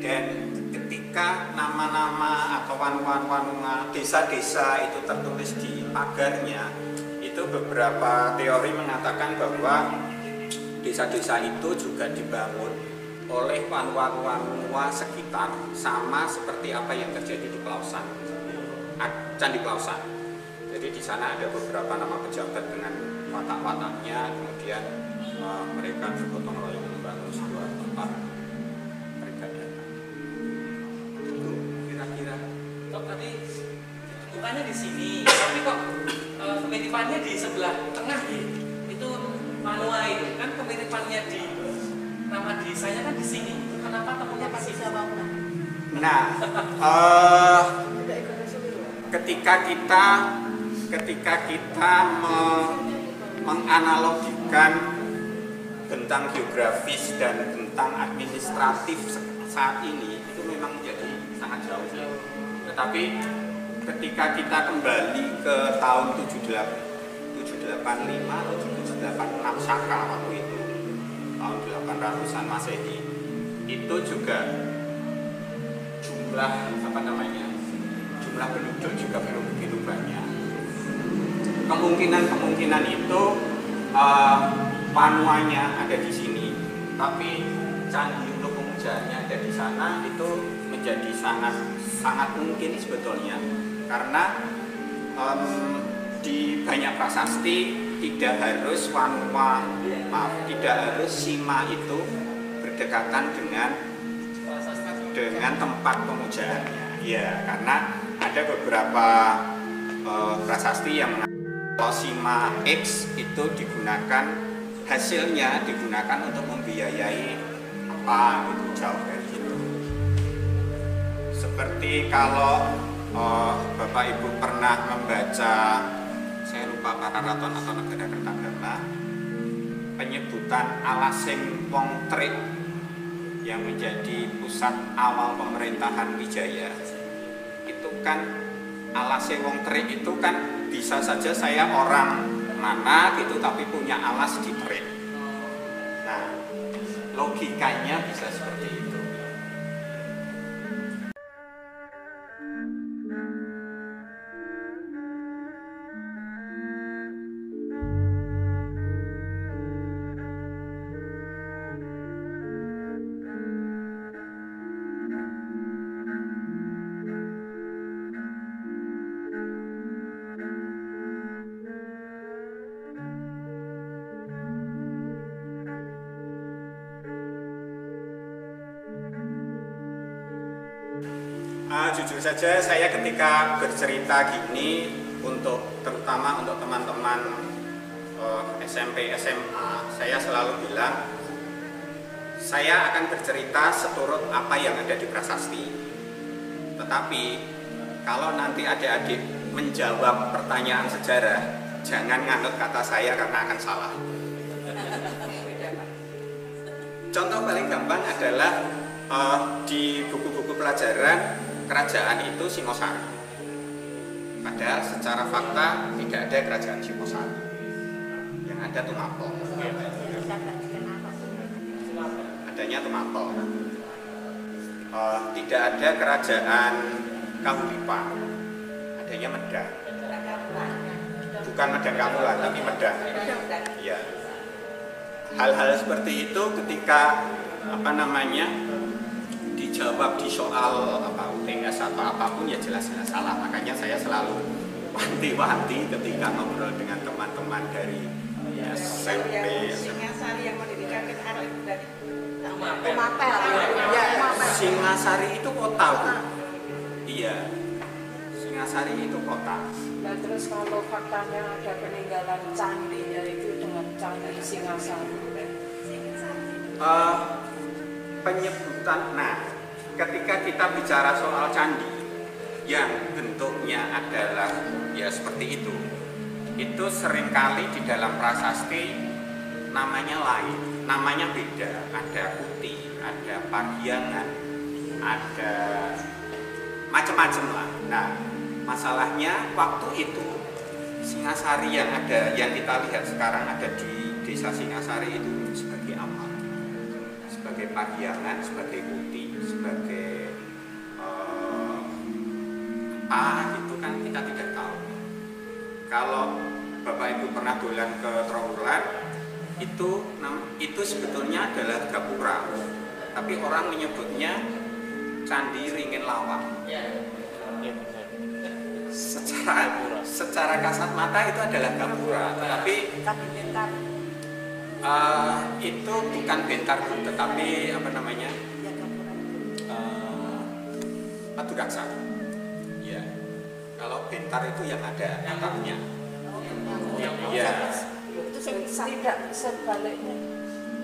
Dan ketika nama-nama atau wanua desa-desa itu tertulis di pagarnya, itu beberapa teori mengatakan bahwa desa-desa itu juga dibangun oleh wanua sekitar, sama seperti apa yang terjadi di Klausan, Candi Klausan. Jadi di sana ada beberapa nama pejabat dengan watak-wataknya, kemudian mereka bergotong royong membangun sebuah tempat mereka datang. Itu kira-kira. Kok tadi bukannya di sini, tapi kok kemiripannya di sebelah tengah ya? Itu Panua itu kan kemiripannya di nama desanya kan di sini. Kenapa temunya pas di Bangunan? Nah, ketika kita menganalogikan tentang geografis dan tentang administratif saat ini itu memang menjadi sangat jauh. Tetapi ketika kita kembali ke tahun 785 atau 786 Saka waktu itu, tahun 800-an Masehi, itu juga jumlah penduduk juga belum begitu banyak. Kemungkinan itu Panuanya ada di sini, Tetapi candi untuk pemujaannya ada di sana itu menjadi sangat mungkin sebetulnya, karena di banyak prasasti tidak harus tidak harus Sima itu berdekatan dengan tempat pemujaannya. Ya, karena ada beberapa prasasti yang kalau Sima X itu hasilnya digunakan untuk membiayai apa gitu, jauh dari itu. Seperti kalau Bapak Ibu pernah membaca, saya lupa Pararaton atau Negara Kertagama, penyebutan Alasing Wong Trik yang menjadi pusat awal pemerintahan Wijaya. Itu kan Alasing Wong Trik itu kan bisa saja saya orang mana gitu tapi punya alas di Trik. Nah, logikanya bisa seperti itu. Jujur saja saya ketika bercerita gini terutama untuk teman-teman SMP, SMA, saya selalu bilang saya akan bercerita seturut apa yang ada di prasasti. Tetapi kalau nanti adik-adik menjawab pertanyaan sejarah, jangan nganut kata saya karena akan salah. Contoh paling gampang adalah di buku-buku pelajaran kerajaan itu Singosari. Padahal secara fakta tidak ada kerajaan Singosari. Yang ada Tumapel. Adanya Tumapel. Tidak ada kerajaan Kahuripan. Adanya Medang. Bukan Medang Kamulan, tapi Medang. Ya. Hal-hal seperti itu ketika dijawab di soal UTS atau apapun ya jelas-jelas salah. Makanya saya selalu wanti-wanti ketika ngobrol dengan teman-teman dari SMP. Singasari yang mendirikan Arab dari Tumapel. Singasari itu kota, Bu. Iya. Singasari itu kota. Nah, terus kalau faktanya ada peninggalan candinya itu dengan candi Singasari. Penyebutan, ketika kita bicara soal candi yang bentuknya adalah ya seperti itu seringkali di dalam prasasti namanya lain, namanya beda. Ada Kuti, ada Parhyangan, ada macam-macam lah. Nah, masalahnya waktu itu Singasari yang kita lihat sekarang ada di desa Singasari itu sebagai apa? Sebagai Parhyangan, sebagai Kuti, sebagai itu kan kita tidak tahu. Kalau Bapak Ibu pernah dolan ke Trowulan, itu sebetulnya adalah Gapura, tapi orang menyebutnya Candi Ringin Lawang. Secara kasat mata itu adalah Gapura, tetapi itu bukan Bentar, tetapi Paduraksa. Ya, kalau Bentar itu yang ada atapnya. Ya. Itu tidak sebaliknya.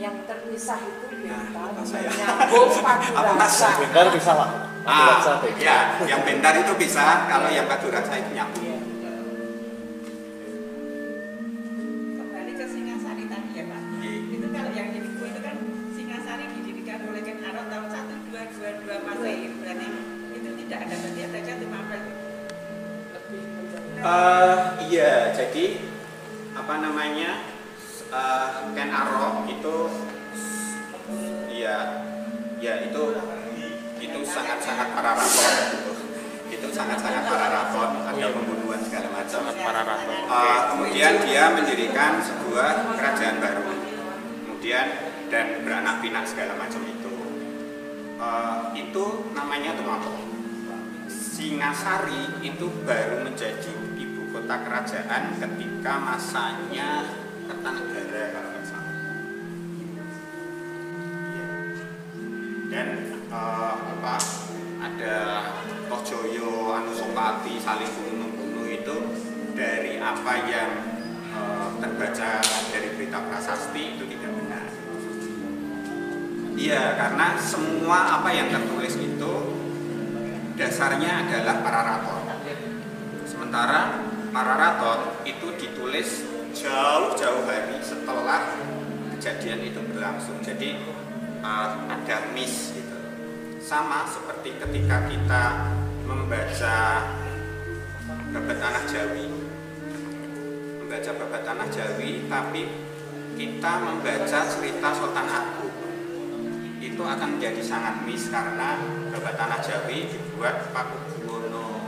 Yang terpisah itu Bentar, saya nyambung Paduraksa. Bentar bisa lah. Ya, yang Bentar itu bisa, kalau yang Paduraksa itu nyambung. Kembali ke Singasari tadi ya Pak. Itu kalau yang di buku itu kan Singasari didirikan oleh Ken Arok tahun 1222 Masehi. Berarti itu tidak ada, berarti ada Tumapel. Iya, jadi Ken Arok itu ya itu sangat-sangat pararaton gitu. Itu sangat-sangat pararaton, ada pembunuhan segala macam. Kemudian dia mendirikan sebuah kerajaan baru. Kemudian dan beranak pinak segala macam itu namanya Tumapo. Singasari itu baru menjadi ibu kota kerajaan ketika masanya Kertanegara kalau nggak salah. Dan ada Tohjoyo, Anusapati saling bunuh-bunuh itu dari apa yang terbaca dari berita prasasti itu tidak benar. Iya, karena semua apa yang tertulis itu dasarnya adalah Pararaton. Sementara Pararaton itu ditulis jauh-jauh hari setelah kejadian itu berlangsung. Jadi ada miss gitu. Sama seperti ketika kita membaca Babat Tanah Jawi, tapi kita membaca cerita Sultan Agung, itu akan menjadi sangat miss karena Babat Tanah Jawi dibuat Pakubuwono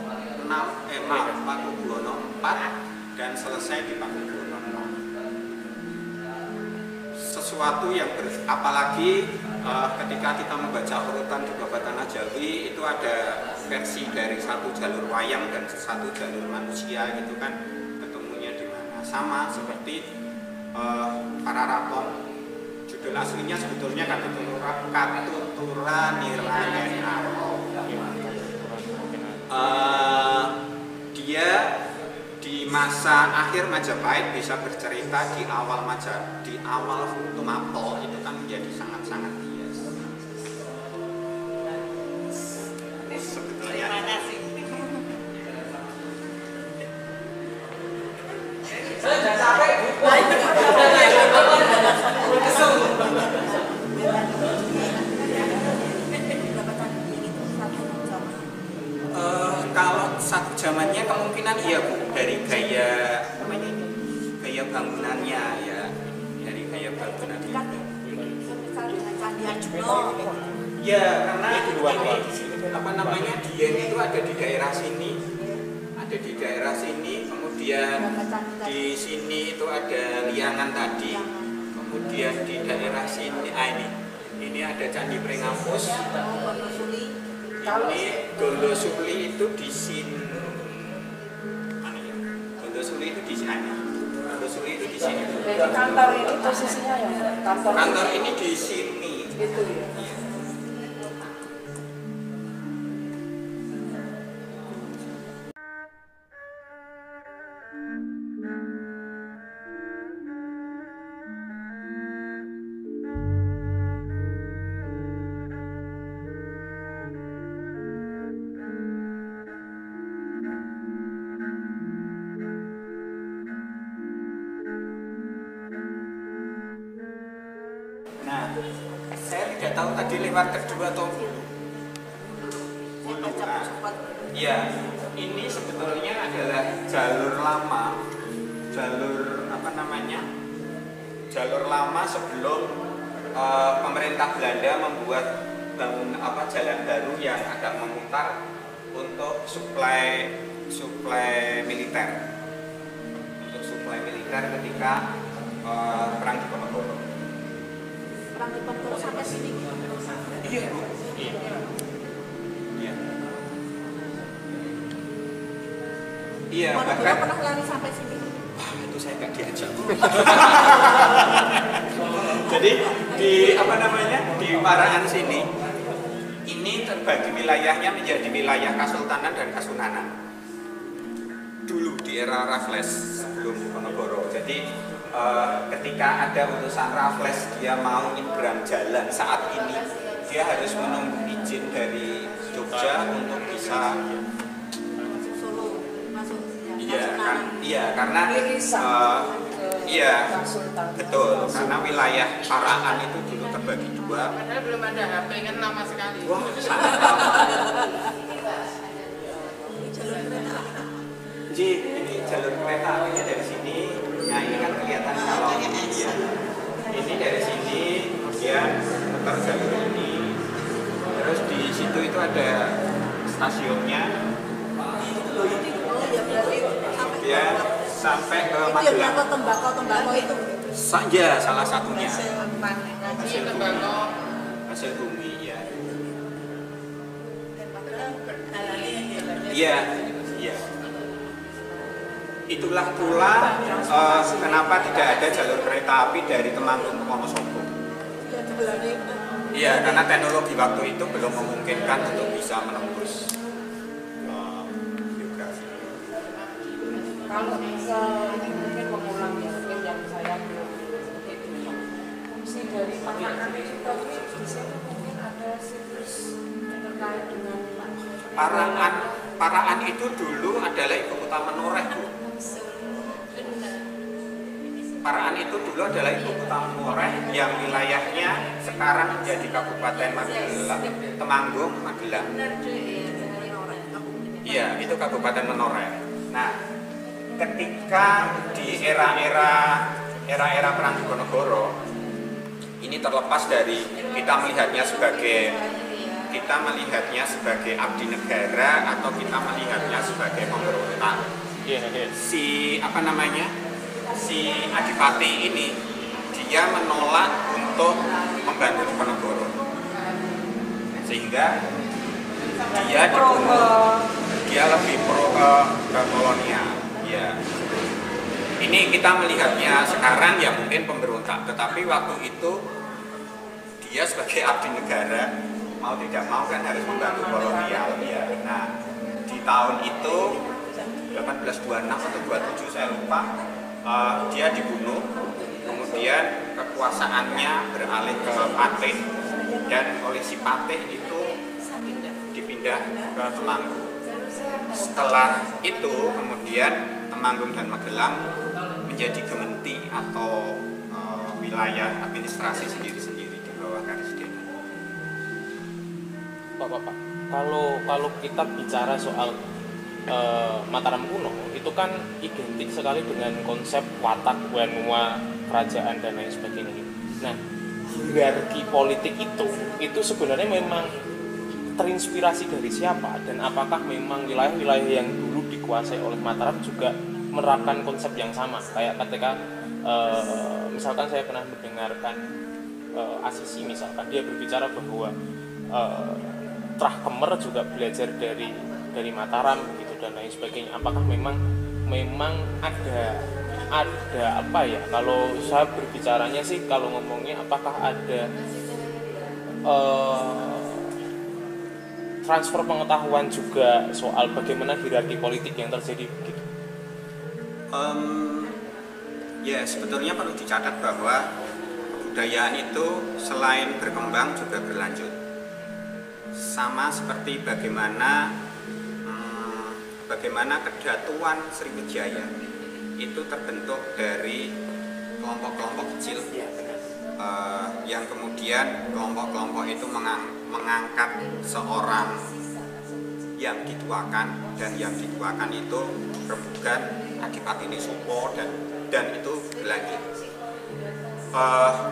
IV dan selesai di Pakubuwono VI. Sesuatu yang apalagi ketika kita membaca urutan di Babat Tanah Jawi itu ada versi dari satu jalur wayang dan satu jalur manusia gitu kan, ketemunya di mana. Sama seperti Pararaton, judul aslinya sebetulnya Katutura Nirlayan Aro. Dia di masa akhir Majapahit bisa bercerita di awal Tumapo itu kan menjadi sangat-sangat bias. Sebetulnya saya sudah capek. kalau satu zamannya kemungkinan iya Bu, dari gaya bangunannya ya, dari gaya bangunannya. Ya, karena Dieng itu ada di daerah sini, kemudian di sini itu ada Liangan tadi, kemudian di daerah sini ini ada Candi Prengampus, ini Gondosuli itu di sini, Gondosuli itu di sini. Jadi kantor ini posisinya ya? Kantor ini di sini. Gitu ya? Nah, saya tidak tahu tadi lewat kedua atau iya, ini sebetulnya adalah jalur lama sebelum pemerintah Belanda membuat jalan baru yang agak memutar untuk suplai militer ketika perang di Ponorogo. Perang di Ponorogo sampai sini. Iya, Bu. Iya. Iya, bahkan pernah lari sampai sini. Wah, itu saya nggak diajak. Jadi di di Parahan sini ini terbagi wilayahnya menjadi wilayah Kasultanan dan Kasunanan. Dulu di era Raffles sebelum Diponegoro. Jadi ketika ada utusan Raffles dia mau nyebrang jalan saat ini, dia harus menunggu izin dari Jogja untuk bisa karena betul, karena wilayah Parahan itu dulu terbagi dua. Padahal belum ada HP kan lama sekali. Wah, sangat lama. Ji, ini jalur kereta apinya dari sini. Nah, ini kan kelihatan kalau ini dari sini, kemudian muter jalur ini. Terus di situ itu ada stasiunnya. Ya, sampai ke Magelang. Itu tembakau itu. Ya, salah satunya. hasil bumi ya. Iya, iya. Itulah pula kenapa tidak ada jalur kereta api dari Temanggung ke Wonosobo. Iya, karena teknologi waktu itu belum memungkinkan untuk bisa menembus geografi. Kalau ini mungkin mengulang ya, mungkin yang saya belum begitu. Fungsi dari Paraan itu tadi di sini mungkin ada situs terkait dengan Paraan itu dulu adalah ibu kota Menoreh, Bu. Paraan itu dulu adalah ibu kota Menoreh yang wilayahnya sekarang menjadi Kabupaten Magelang, Temanggung, Magelang. Iya, itu Kabupaten Menoreh. Nah, ketika di era-era Perang Diponegoro, ini terlepas dari kita melihatnya sebagai abdi negara atau kita melihatnya sebagai pemberontak. Si Adipati ini dia menolak untuk membantu Diponegoro, sehingga dia dibunuh. Dia lebih pro ke kolonial. Ya. Ini kita melihatnya sekarang ya mungkin pemberontak, tetapi waktu itu dia sebagai abdi negara mau tidak mau kan harus membantu kolonial. Ya. Nah, di tahun itu 1826 atau 27 saya lupa, dia dibunuh, kemudian kekuasaannya beralih ke Patih, dan oleh si Patih itu dipindah ke Temanggung. Setelah itu kemudian Temanggung dan Magelang menjadi gementi atau wilayah administrasi sendiri-sendiri di bawah Karesidenan. Pak, kalau kita bicara soal Mataram kuno itu kan identik sekali dengan konsep watak wanua kerajaan dan lain sebagainya. Nah, hierarki politik itu sebenarnya memang terinspirasi dari siapa, dan apakah memang wilayah-wilayah yang dulu dikuasai oleh Mataram juga menerapkan konsep yang sama? Kayak ketika misalkan saya pernah mendengarkan Asisi, misalkan dia berbicara bahwa Trah Kemer juga belajar dari Mataram gitu dan lain sebagainya. Apakah memang ada apa ya, kalau saya berbicaranya sih, kalau ngomongnya apakah ada transfer pengetahuan juga soal bagaimana hierarki politik yang terjadi begitu? Ya, sebetulnya perlu dicatat bahwa kebudayaan itu selain berkembang juga berlanjut. Sama seperti bagaimana Kedatuan Sriwijaya itu terbentuk dari kelompok-kelompok kecil, yang kemudian kelompok-kelompok itu mengangkat seorang yang dituakan, dan yang dituakan itu rebugan Adipati Nisopo, dan itu berlanjut.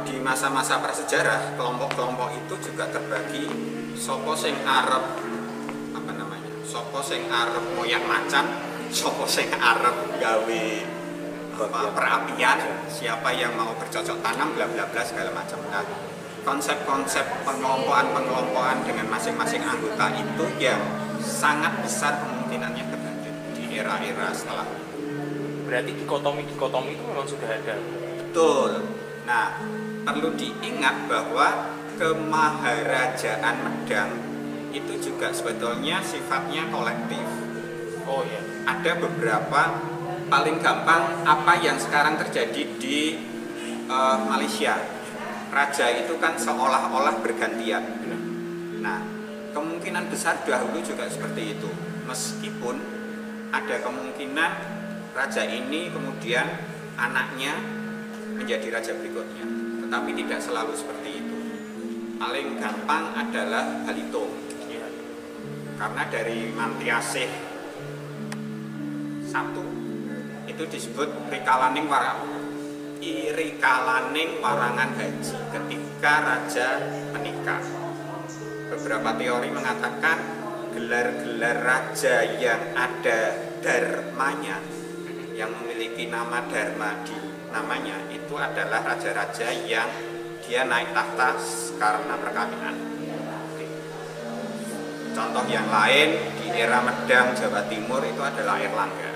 Di masa-masa prasejarah kelompok-kelompok itu juga terbagi. Sopo sing arep moyak macan, sopo sing arep gawe perapian, siapa yang mau bercocok tanam, bla bla bla segala macam. Nah, konsep-konsep pengelompokan dengan masing-masing anggota itu yang sangat besar kemungkinannya berlanjut di era-era setelah. Berarti dikotomi itu memang sudah ada. Betul. Nah, perlu diingat bahwa kemaharajaan Medang itu juga sebetulnya sifatnya kolektif. Oh ya. Ada beberapa, paling gampang apa yang sekarang terjadi di Malaysia. Raja itu kan seolah-olah bergantian. Nah, kemungkinan besar dahulu juga seperti itu. Meskipun ada kemungkinan raja ini kemudian anaknya menjadi raja berikutnya, tetapi tidak selalu seperti itu. Paling gampang adalah Balitung. Karena dari Mantiasih 1 itu disebut Rikalaning Warangan Haji ketika raja menikah. Beberapa teori mengatakan gelar-gelar raja yang ada dharmanya, yang memiliki nama dharma di namanya, itu adalah raja-raja yang dia naik tahta karena perkawinan. Contoh yang lain di era Medang Jawa Timur itu adalah Airlangga.